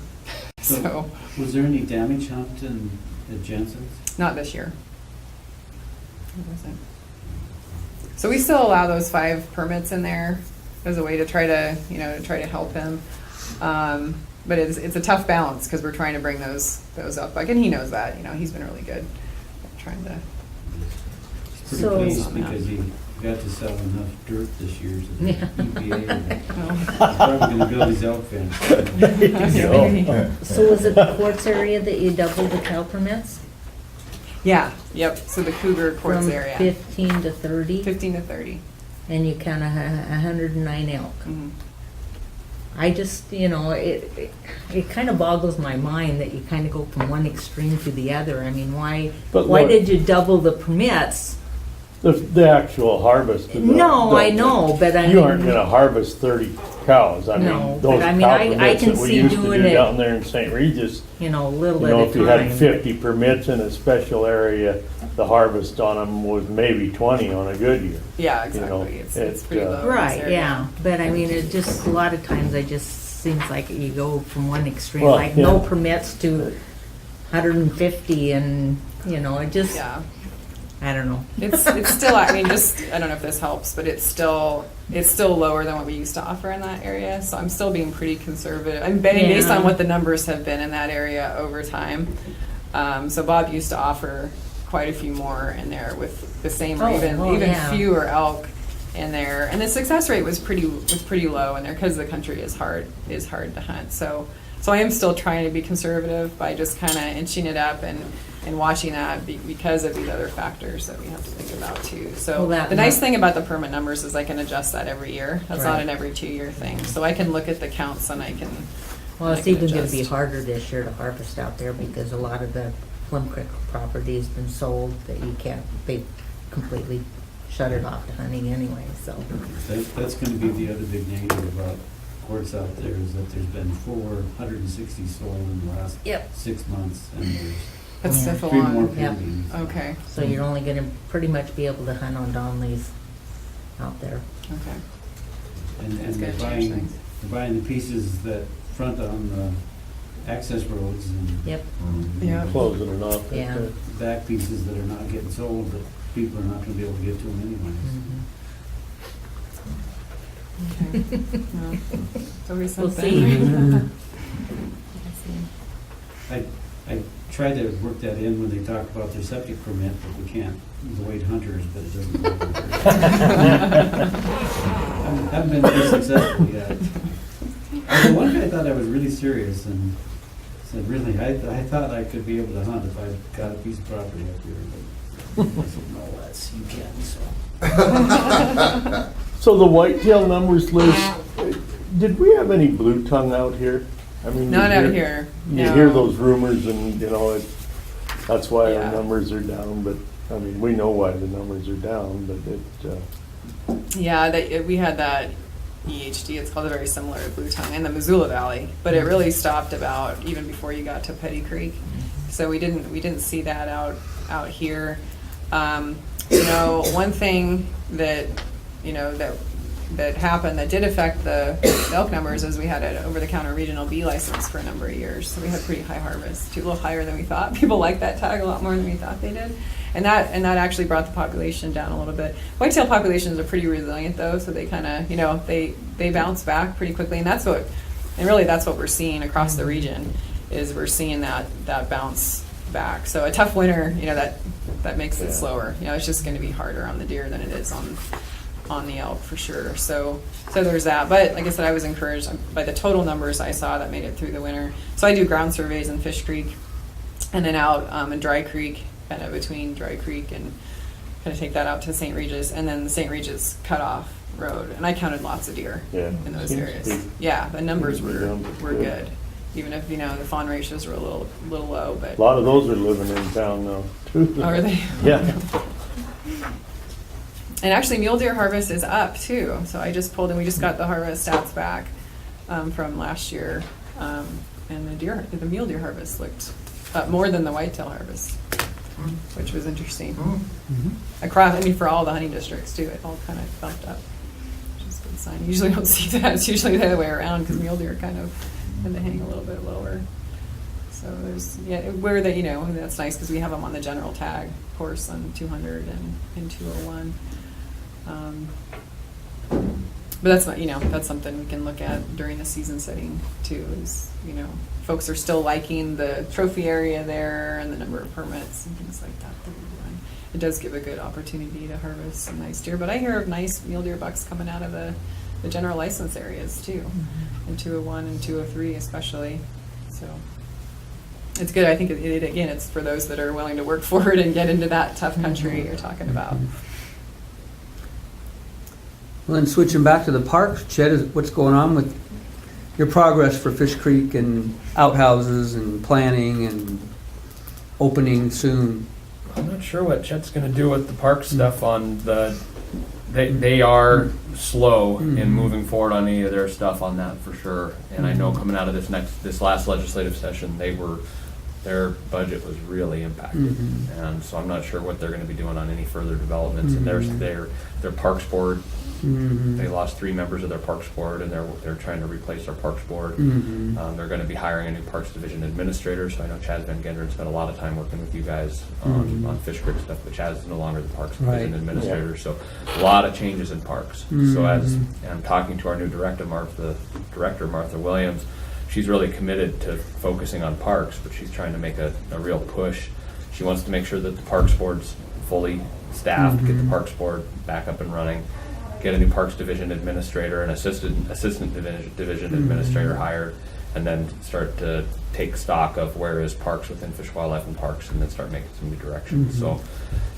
So was there any damage hunt at Jensen's? Not this year. It wasn't. So we still allow those 5 permits in there as a way to try to help him. But it's a tough balance because we're trying to bring those up. Like, and he knows that. You know, he's been really good at trying to. Pretty pleased because he got to sell enough dirt this year to the EPA. He's probably going to build his elk fence. So was it the Quartz area that you doubled the cow permits? Yeah. Yep. So the Cougar Quartz area. 15 to 30? 15 to 30. And you kind of had 109 elk. Mm-hmm. I just, you know, it kind of boggles my mind that you kind of go from one extreme to the other. I mean, why did you double the permits? The actual harvest. I know, but I mean, you aren't going to harvest 30 cows. I mean, those I cow can permits that we see used to doing do it, down there in St. Regis. You know, a little You know, at if a you time. had 50 permits in a special area, the harvest on them was maybe 20 on a good year. Yeah, exactly. You know, it's pretty low. in this Right, area. yeah. But I mean, it just, a lot of times it just seems like you go from one extreme, Well, like yeah. no permits to 150 and, you know, it just, Yeah. I don't know. It's still, I mean, I don't know if this helps, but it's still lower than what we used to offer in that area. So I'm still being pretty conservative. I'm betting based on what the numbers have been in that area over time. So Bob used to offer quite a few more in there with the same or even fewer elk in there, and the success rate was pretty low in there because the country is hard to hunt. So I am still trying to be conservative by just kind of inching it up and watching that because of these other factors that we have to think about too. So the nice thing about the permit numbers is I can adjust that every year. That's not an every 2-year thing. So I can look at the counts and I can. Well, it's even going to be harder this year to harvest out there because a lot of the Plum Creek property has been sold that they completely shut it off to hunting anyway, so. That's going to be the other big negative about quartz out there is that there's been 460 sold in the last 6 months, and there's That's still 3 more on. pending. Okay. So you're only going to pretty much be able to hunt on Donley's out there. Okay. And That's they're gonna change buying things. the pieces that front on the access roads and Yep. Yeah. Closing it off. right Yeah. there. back pieces that are not getting sold, but people are not gonna be able to get to them anyways. Okay. Well, it's always We'll something. I tried to work that in when they talk about their septic permit, but we can't avoid hunters, but it doesn't work. I haven't been very successful yet. The one guy thought I was really serious and said, really, I thought I could be able to hunt if I got a piece of property up here. But I said, no, you can, so. So the whitetail numbers, Liz, did we have any blue tongue out here? I mean, Not you out hear- here. You no. hear those rumors and, that's why Yeah. our numbers are down, but, I mean, we know why the numbers are down, but Yeah, we had that EHD. It's called a very similar to Blue Tongue in the Missoula Valley, but it really stopped about even before you got to Petty Creek. So we didn't see that out here. One thing that that happened that did affect the elk numbers is we had an over-the-counter regional B license for a number of years, so we had pretty high harvests, a little higher than we thought. People liked that tag a lot more than we thought they did, and that actually brought the population down a little bit. Whitetail populations are pretty resilient though, so they kind of they bounce back pretty quickly, and that's what we're seeing across the region is we're seeing that bounce back. So a tough winter, that makes it slower. It's just going to be harder on the deer than it is on the elk for sure. So there's that. But like I said, I was encouraged by the total numbers I saw that made it through the winter. So I do ground surveys in Fish Creek and then out in Dry Creek, kind of between Dry Creek and kind of take that out to St. Regis, and then the St. Regis cutoff road. And I counted lots of deer in those seems areas. to be- Yeah, the numbers seems to be were good. good. Even if, the fawn ratios were a little low, but. a lot of those are living in town now, too. Oh, are they? Yeah. And actually, mule deer harvest is up too. So I just pulled, and we just got the harvest stats back from last year, and the mule deer harvest looked up more than the whitetail harvest, which was interesting. Across, for all the hunting districts too, it all kind of bumped up, which is a good sign. Usually don't see that. It's usually the other way around because mule deer kind of tend to hang a little bit lower. So there's that's nice because we have them on the general tag course on 200 and 201. But that's not, that's something we can look at during the season setting too, is, folks are still liking the trophy area there and the number of permits and things like that we're doing. It does give a good opportunity to harvest some nice deer, but I hear of nice mule deer bucks coming out of the general license areas too, in 201 and 203 especially, so. It's good. I think, again, it's for those that are willing to work for it and get into that tough country you're talking about. Well, then switching back to the parks, Chet, what's going on with your progress for Fish Creek and outhouses and planning and opening soon? I'm not sure what Chet's going to do with the park stuff on the. They are slow in moving forward on any of their stuff on that for sure. And I know coming out of this last legislative session, their budget was really impacted, and so I'm not sure what they're going to be doing on any further developments. And their parks board, they lost 3 members of their parks board, and they're trying to replace their parks board. They're going to be hiring a new parks division administrator. So I know Chaz Van Genderen spent a lot of time working with you guys on Fish Creek stuff, but Chaz is no longer the parks division administrator. Yeah. So a lot of changes in parks. So as I'm talking to our new director Martha Williams, she's really committed to focusing on parks, but she's trying to make a real push. She wants to make sure that the parks board's fully staffed, get the parks board back up and running, get a new parks division administrator, an assistant division administrator hired, and then start to take stock of where is parks within Fish, Wildlife, and Parks, and then start making some new directions. So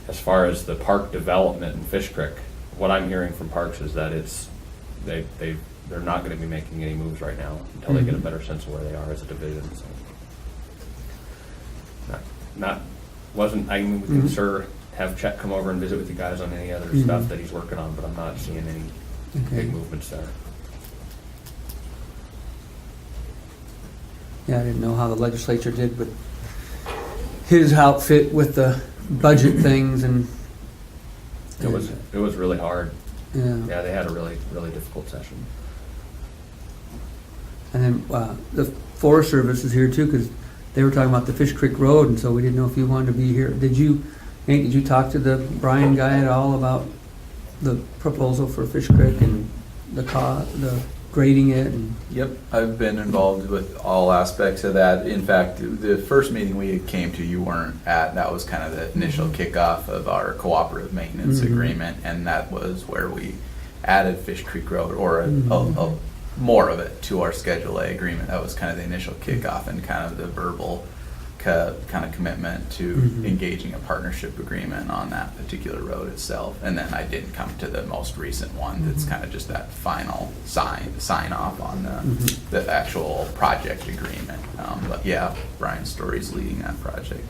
as far as the park development in Fish Creek, what I'm hearing from parks is that they're not going to be making any moves right now until they get a better sense of where they are as a division. So, we can sure have Chet come over and visit with you guys on any other stuff that he's working on, but I'm not seeing any big movements there. Yeah, I didn't know how the legislature did with his outfit with the budget things and. It was really hard. Yeah. Yeah, they had a really, really difficult session. And then the Forest Service is here too, because they were talking about the Fish Creek Road, and so we didn't know if you wanted to be here. Nate, did you talk to the Brian guy at all about the proposal for Fish Creek and the grading it? And Yep, I've been involved with all aspects of that. In fact, the first meeting we came to, you weren't at. That was kind of the initial kickoff of our cooperative maintenance agreement, and that was where we added Fish Creek Road, or a more of it, to our Schedule A agreement. That was kind of the initial kickoff and kind of the verbal kind of commitment to engaging a partnership agreement on that particular road itself. And then I did come to the most recent one that's kind of just that final sign off on the actual project agreement. But yeah, Brian Story's leading that project.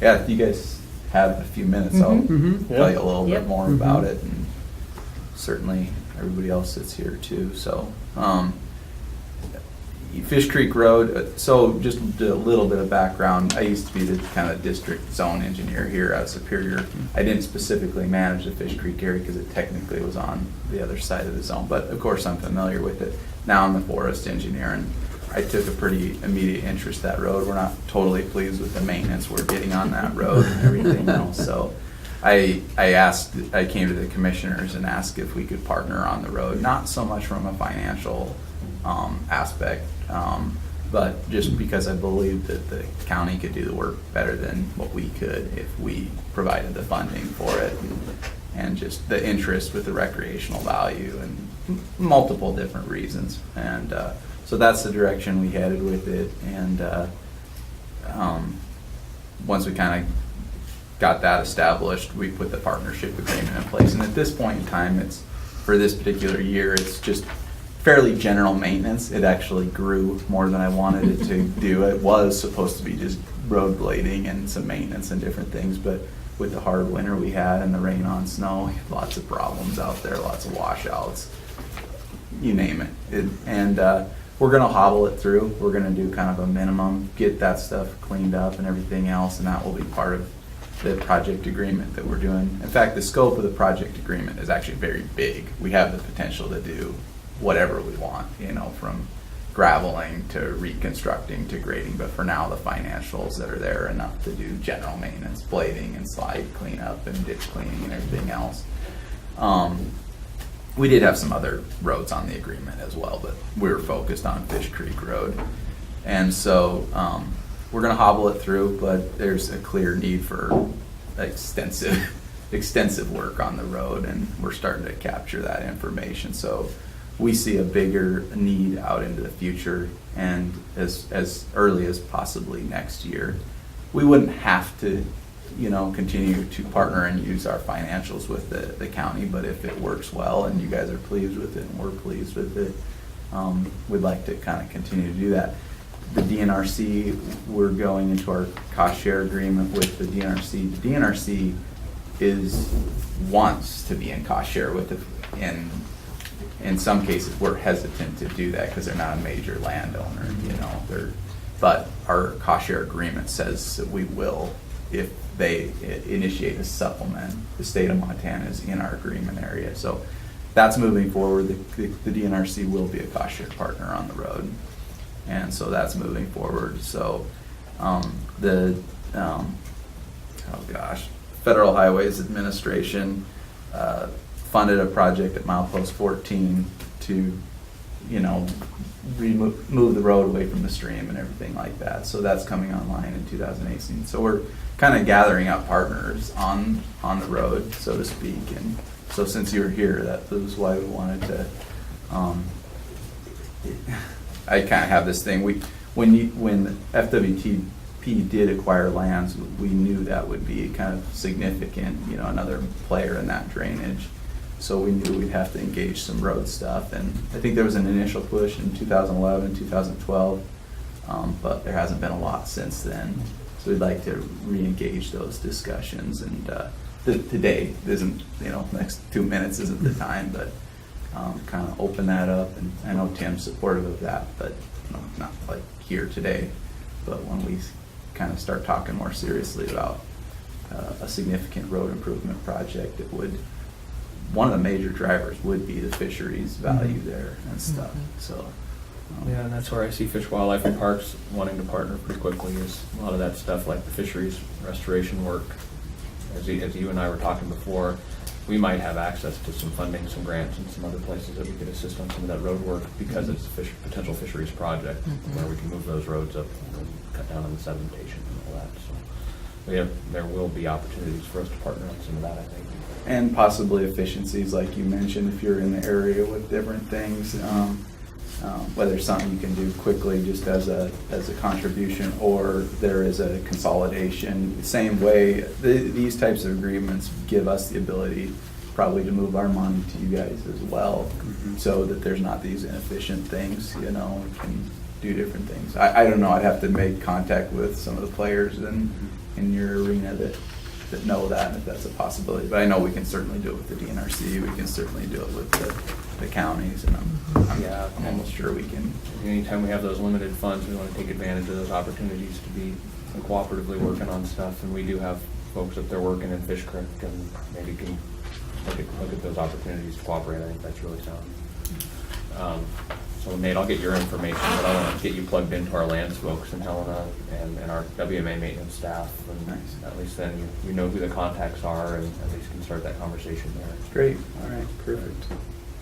Yeah, if you guys have a few minutes, I'll tell you a little bit more about it, and certainly everybody else that's here too. So Fish Creek Road, so just a little bit of background. I used to be the kind of district zone engineer here at Superior. I didn't specifically manage the Fish Creek area because it technically was on the other side of the zone, but of course I'm familiar with it. Now I'm the forest engineer, and I took a pretty immediate interest in that road. We're not totally pleased with the maintenance we're getting on that road and everything else, so I came to the commissioners and asked if we could partner on the road, not so much from a financial aspect, but just because I believed that the county could do the work better than what we could if we provided the funding for it, and just the interest with the recreational value and multiple different reasons. And so that's the direction we headed with it. And once we kind of got that established, we put the partnership agreement in place. And at this point in time, it's, for this particular year, it's just fairly general maintenance. It actually grew more than I wanted it to do. It was supposed to be just road blading and some maintenance and different things, but with the hard winter we had and the rain on snow, we had lots of problems out there, lots of washouts, you name it. And we're gonna hobble it through. We're gonna do kind of a minimum, get that stuff cleaned up and everything else, and that will be part of the project agreement that we're doing. In fact, the scope of the project agreement is actually very big. We have the potential to do whatever we want, from graveling to reconstructing to grading, but for now the financials that are there are enough to do general maintenance, blading and slide cleanup and ditch cleaning and everything else. We did have some other roads on the agreement as well, but we were focused on Fish Creek Road. And so we're gonna hobble it through, but there's a clear need for extensive work on the road, and we're starting to capture that information. So we see a bigger need out into the future, and as early as possibly next year. We wouldn't have to, continue to partner and use our financials with the county, but if it works well and you guys are pleased with it and we're pleased with it, we'd like to kind of continue to do that. The DNRC, we're going into our cost share agreement with the DNRC. The DNRC wants to be in cost share with it, and in some cases, we're hesitant to do that because they're not a major landowner, but our cost share agreement says that we will if they initiate a supplement. The state of Montana is in our agreement area. So that's moving forward. The DNRC will be a cost share partner on the road. And so that's moving forward. So Federal Highways Administration funded a project at milepost 14 to, move the road away from the stream and everything like that. So that's coming online in 2018. So we're kind of gathering up partners on the road, so to speak. And so since you were here, that was why we wanted to. I kind of have this thing. When FWTP did acquire lands, we knew that would be kind of significant, another player in that drainage. So we knew we'd have to engage some road stuff. And I think there was an initial push in 2011, 2012, but there hasn't been a lot since then. So we'd like to re-engage those discussions. And today isn't, next 2 minutes isn't the time, but kind of open that up. And I know Tim's supportive of that, but not like here today, but when we kind of start talking more seriously about a significant road improvement project, one of the major drivers would be the fisheries value there and stuff. So Yeah, and that's where I see Fish, Wildlife, and Parks wanting to partner pretty quickly, is a lot of that stuff like the fisheries restoration work. As you and I were talking before, we might have access to some funding, some grants, and some other places that we could assist on some of that road work because it's a potential fisheries project where we can move those roads up and cut down on the sedimentation and all that. So there will be opportunities for us to partner on some of that, I think. And possibly efficiencies, like you mentioned, if you're in the area with different things, whether it's something you can do quickly just as a contribution, or there is a consolidation. Same way, these types of agreements give us the ability probably to move our money to you guys as well, so that there's not these inefficient things, we can do different things. I don't know, I'd have to make contact with some of the players in your arena that know that, if that's a possibility. But I know we can certainly do it with the DNRC, we can certainly do it with the counties, and I'm almost sure we can. Anytime we have those limited funds, we want to take advantage of those opportunities to be cooperatively working on stuff. And we do have folks up there working in Fish Creek, and maybe can look at those opportunities to cooperate. I think that's really sound. So Nate, I'll get your information, but I want to get you plugged into our lands folks in Helena and our WMA maintenance staff. And Nice. at least then you know who the contacts are, and at least can start that conversation there. Great, all right, perfect.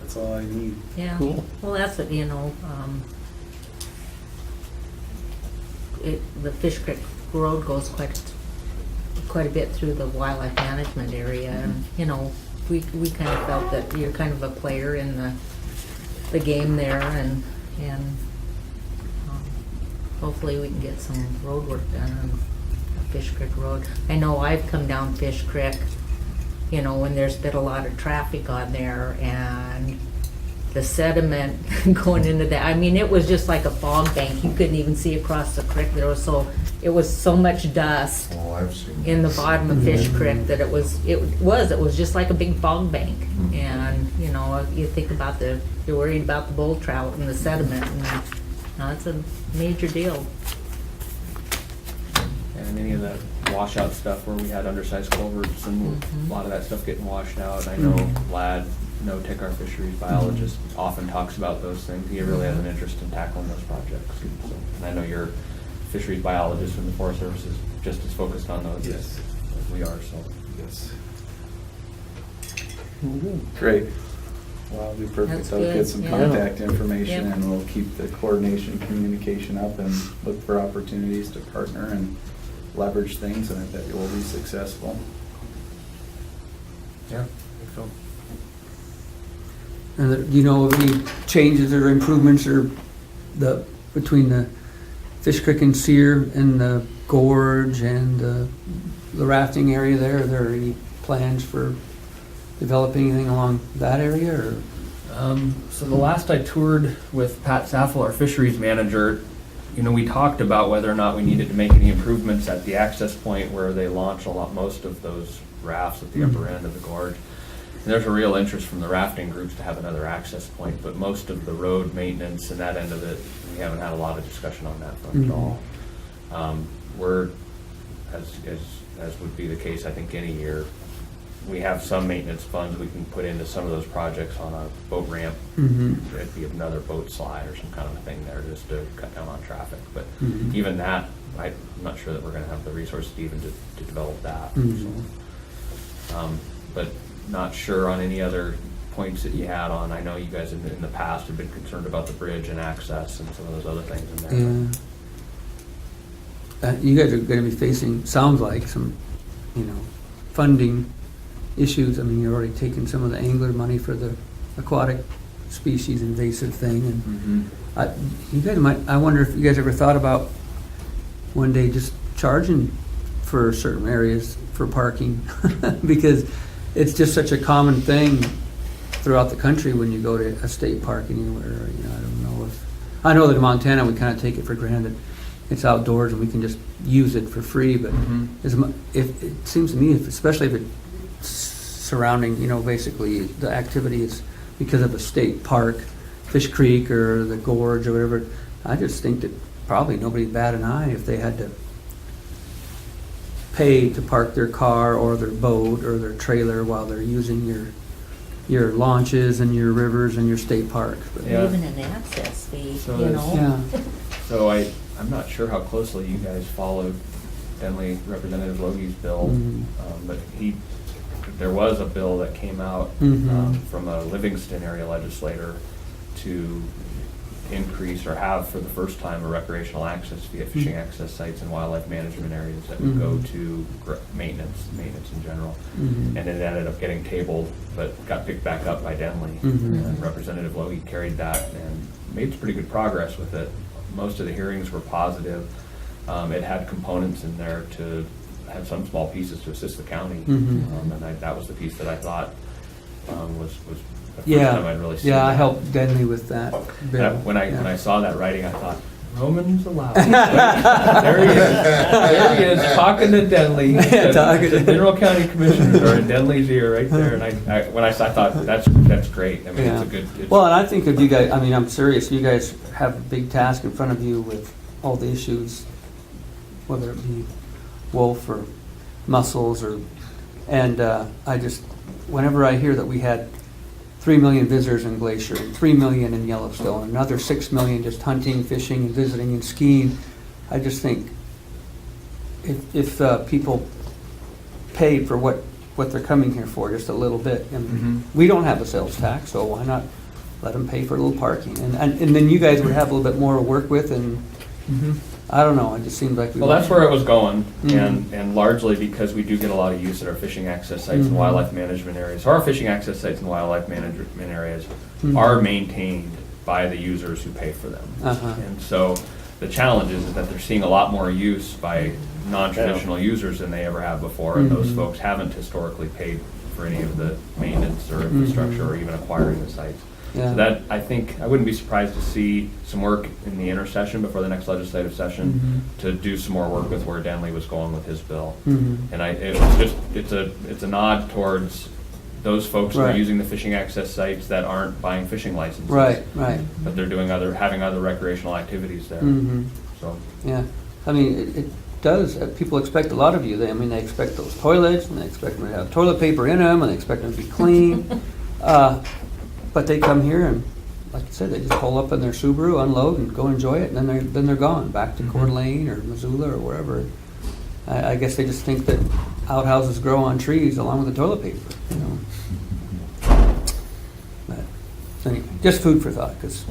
That's all I need. Yeah. Cool. Well, that's it, the Fish Creek Road goes quite a bit through the wildlife management area, and, we kind of felt that you're kind of a player in the game there, and hopefully we can get some road work done on Fish Creek Road. I know I've come down Fish Creek, when there's been a lot of traffic on there, and the sediment going into that, it was just like a fog bank. You couldn't even see across the creek. It was so much dust Oh, I've seen. in the bottom of Fish Creek that it was just like a big fog bank. And you think about you're worried about the bull trout and the sediment, and it's a major deal. And any of that washout stuff where we had undersized culverts and a lot of that stuff getting washed out. And I know Lad Notick, our fisheries biologist, often talks about those things. He really has an interest in tackling those projects. So, and I know your fisheries biologist from the Forest Service is just as focused on those Yes. as we are. So Yes. Great. Well, that'll be perfect. That's I'll good, get some yeah. contact information, Yep. and we'll keep the coordination, communication up, and look for opportunities to partner and leverage things, and I bet you will be successful. yeah, I think so. And do you know of any changes or improvements or between the Fish Creek and Sear and the gorge and the rafting area there? Are there any plans for developing anything along that area, or? So the last I toured with Pat Saffel, our fisheries manager, we talked about whether or not we needed to make any improvements at the access point where they launch most of those rafts at the upper end of the gorge. And there's a real interest from the rafting groups to have another access point, but most of the road maintenance and that end of it, we haven't had a lot of discussion on that front at all. We're, as would be the case, I think, any year, we have some maintenance funds we can put into some of those projects on a boat ramp. It'd be another boat slide or some kind of a thing there just to cut down on traffic. But even that, I'm not sure that we're gonna have the resources even to develop that. So, but not sure on any other points that you had on. I know you guys in the past have been concerned about the bridge and access and some of those other things in there. Yeah. You guys are gonna be facing, sounds like, some, funding issues. You're already taking some of the angler money for the aquatic species invasive thing, and you guys I wonder if you guys ever thought about one day just charging for certain areas for parking, because it's just such a common thing throughout the country when you go to a state park anywhere. I know that in Montana we kind of take it for granted. It's outdoors and we can just use it for free, but if it seems to me, especially if it's surrounding, basically the activity is because of a state park, Fish Creek or the gorge or whatever, I just think that probably nobody'd bat an eye if they had to pay to park their car or their boat or their trailer while they're using your your launches and your rivers and your state parks. But- Yeah. Even an access fee, So you it's- know? Yeah, So I'm not sure how closely you guys followed Denley Representative Logie's bill, Mhm. but there was a bill that came out Mhm. from a Livingston area legislator to increase or have for the first time a recreational access fee at fishing access sites and wildlife management areas that would go Mhm. to maintenance in general. Mhm. And it ended up getting tabled, but got picked back up by Denley. Mhm. And Representative Logie carried that and made some pretty good progress with it. Most of the hearings were positive. It had components in there to have some small pieces to assist the county. Mhm. That was the piece that I thought was the first yeah, time I'd really seen yeah, I that. helped Denley with that bill. When I Yeah. saw that writing, I thought, Romans allowed. There he is. There he is, talking to Denley. Talking to- The Mineral County Commissioners are in Denley's ear right there. And when I saw, I thought, that's great. I mean, Yeah. it's a good. Well, and I think if you guys, I mean, I'm serious, you guys have a big task in front of you with all the issues, whether it be wolf or mussels and I just, whenever I hear that we had 3 million visitors in Glacier and 3 million in Yellowstone, another 6 million just hunting, fishing and visiting and skiing, I just think if people paid for what they're coming here for, just a little bit, and Mhm. we don't have a sales tax, so why not let them pay for a little parking? And then you guys would have a little bit more to work with, and I don't know, it just seems like we. Well, that's where it was going, Mhm. and largely because we do get a lot of use at our fishing access sites Mhm. and wildlife management areas. So our fishing access sites and wildlife management areas Mhm. are maintained by the users who pay for them. Uh-huh. And so the challenge is that they're seeing a lot more use by non-traditional users than they ever have before, and those Mhm. folks haven't historically paid for any of the maintenance or infrastructure or even acquiring the sites. Yeah. So that, I think, I wouldn't be surprised to see some work in the intersession before the next legislative session to do some more work with where Denley was going with his bill. Mhm. And it's a nod towards those folks who are Right. using the fishing access sites that aren't buying fishing licenses. Right, right. But they're doing having other recreational activities there. Mhm. So, Yeah, I mean, it does, people expect a lot of you. They expect those toilets, and they expect them to have toilet paper in them, and they expect them to be clean. But they come here and, like you said, they just pull up in their Subaru, unload, and go enjoy it, and then they're gone, back to Coeur d'Alene or Missoula or wherever. I guess they just think that outhouses grow on trees along with the toilet paper, you know. But anyway, just food for thought, because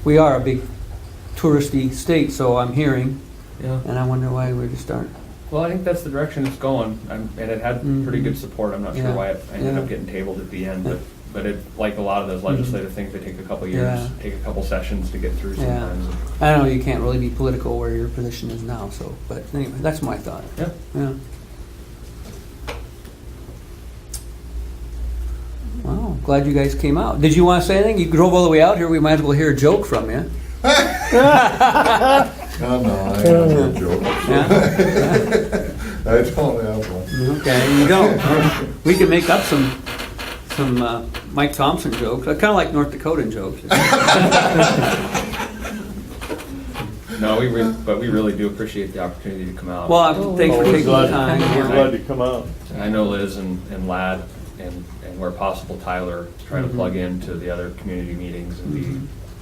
we are a big touristy state, so I'm hearing, yeah. and I wonder why we just aren't. Well, I think that's the direction it's going, and it had pretty good support. I'm not sure Yeah. why it ended Yeah. up getting tabled at the end, but it, like a lot of those legislative things, they take a couple years, Yeah. take a couple sessions to get through Yeah. sometimes. I know you can't really be political where your position is now, so, but anyway, that's my thought. Yeah. Yeah. Well, glad you guys came out. Did you want to say anything? You drove all the way out here, we might as well hear a joke from you. No, I ain't gonna joke. Yeah? I don't have one. Okay, you don't. We could make up some Mike Thompson jokes, kind of like North Dakotan jokes. No, but we really do appreciate the opportunity to come out. Well, thanks for We're taking the glad- time. We're glad to come out. And I know Liz and Lad and where possible Tyler try to plug into the other community meetings and be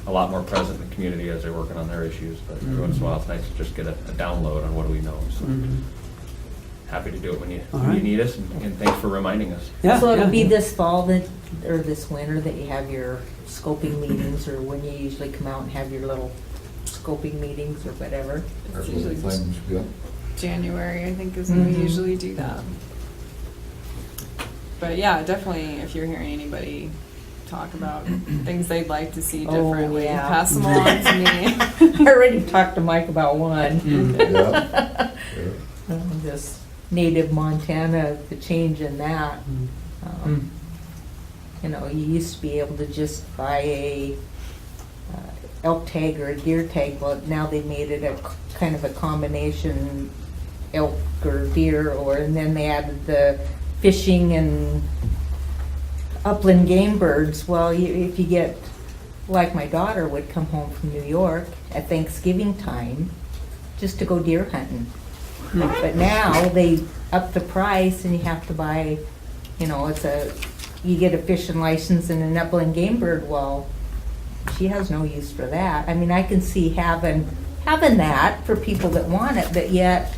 a lot more present in the community as they're working on their issues. But every once in a while, it's nice to just get a download on what do we know. So Mhm. happy to do it when All you right. need us, and thanks for reminding us. Yeah, So it'll yeah. be this fall that, or this winter that you have your scoping meetings, or when you usually come out and have your little scoping meetings or whatever? There's It's little usually things, yeah. January, I think, is when we Mhm. usually do that. But yeah, definitely, if you're hearing anybody talk about things they'd like to see Oh, differently, yeah. pass them along to me. I already talked to Mike about one. Yeah. Yeah. This native Montana, the change in that. You know, you used to be able to just buy a elk tag or a deer tag, but now they made it a kind of a combination elk or deer, and then they added the fishing and upland game birds. Well, if you get, like my daughter would come home from New York at Thanksgiving time just to go deer hunting. But now they up the price and you have to buy, you know, it's a you get a fishing license and an upland game bird, well, she has no use for that. I mean, I can see having that for people that want it, but yet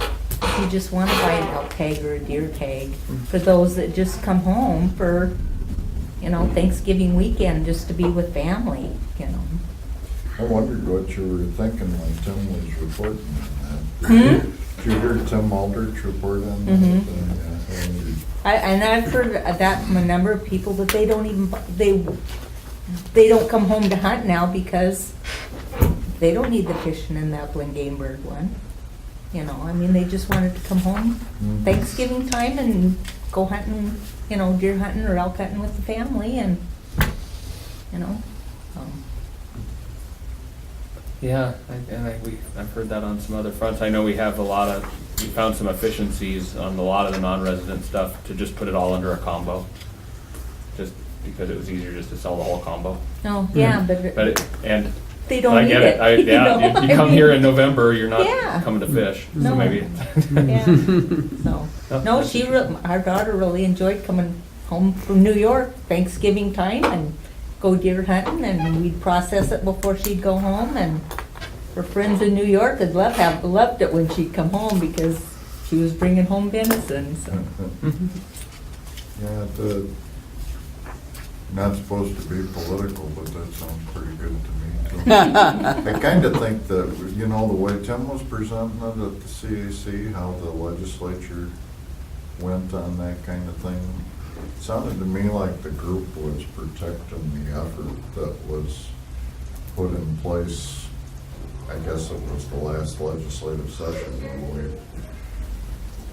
you just want to buy an elk tag or a deer tag for those that just come home for, you know, Thanksgiving weekend just to be with family, you know. I wondered what you were thinking when Tim was reporting on that. Hmm? Did you hear Tim Aldrich report on that? Mhm. Yeah, I wondered. And I've heard that from a number of people that they don't even, they don't come home to hunt now because they don't need the fishing in the upland game bird one. You know, I mean, they just wanted to come home Mhm. Thanksgiving time and go hunting, you know, deer hunting or elk hunting with the family and, you know. Yeah, I've heard that on some other fronts. I know we found some efficiencies on a lot of the non-resident stuff to just put it all under a combo. Just because it was easier just to sell the whole combo. Oh, yeah, But but they I don't need get it. it. you know? You I come mean, here in November, you're not Yeah. coming to fish, so No. maybe. Yeah, so, Oh, no, that's our daughter really enjoyed coming home from New York Thanksgiving time and go deer hunting, and we'd process it before she'd go home, and her friends in New York had loved it when she'd come home because she was bringing home venison, so. Yeah, not supposed to be political, but that sounds pretty good to me, too. I kind of think that, you know, the way Tim was presenting it at the CAC, how the legislature went on that kind of thing, sounded to me like the group was protecting the effort that was put in place. I guess it was the last legislative session when we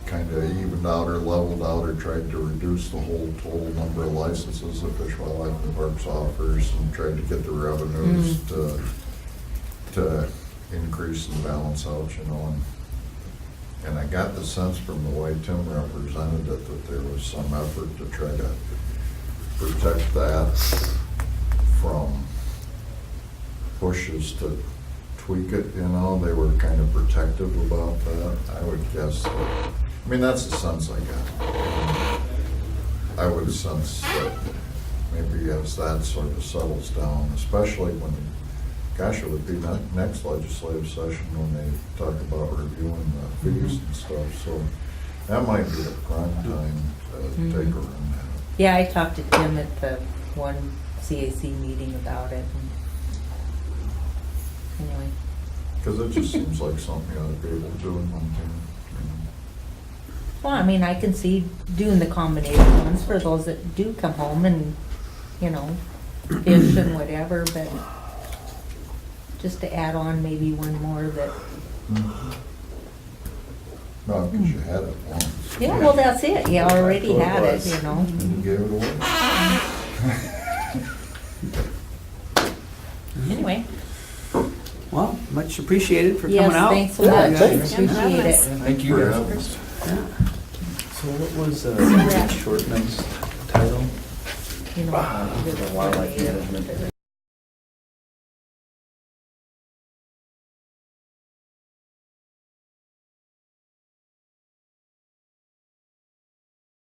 kind of evened out or leveled out or tried to reduce the whole total number of licenses that Fish, Wildlife and Parks offers and tried to get the revenues to increase and balance out, you know. And I got the sense from the way Tim represented it that there was some effort to try to protect that from pushes to tweak it, you know. They were kind of protective about that. I would guess that, I mean, that's the sense I got. I would sense that maybe as that sort of settles down, especially when, gosh, it would be next legislative session when they talk about reviewing the fees and stuff, so that might be a prime time to take a run at it. Yeah, I talked to Tim at the one CAC meeting about it. Anyway. Because it just seems like something you ought to be able to do in Montana. Well, I mean, I can see doing the combination ones for those that do come home and, you know, fish and whatever, but just to add on maybe one more that, No, because you had it once. yeah, well, that's it. You already That's what had it, was. you know. And you gave it away. Anyway, Well, much appreciated for yes, coming out. thanks so much. thanks. Appreciate it. Thank you For guys. having us. So what was Shortman's title? You know, The wildlife management.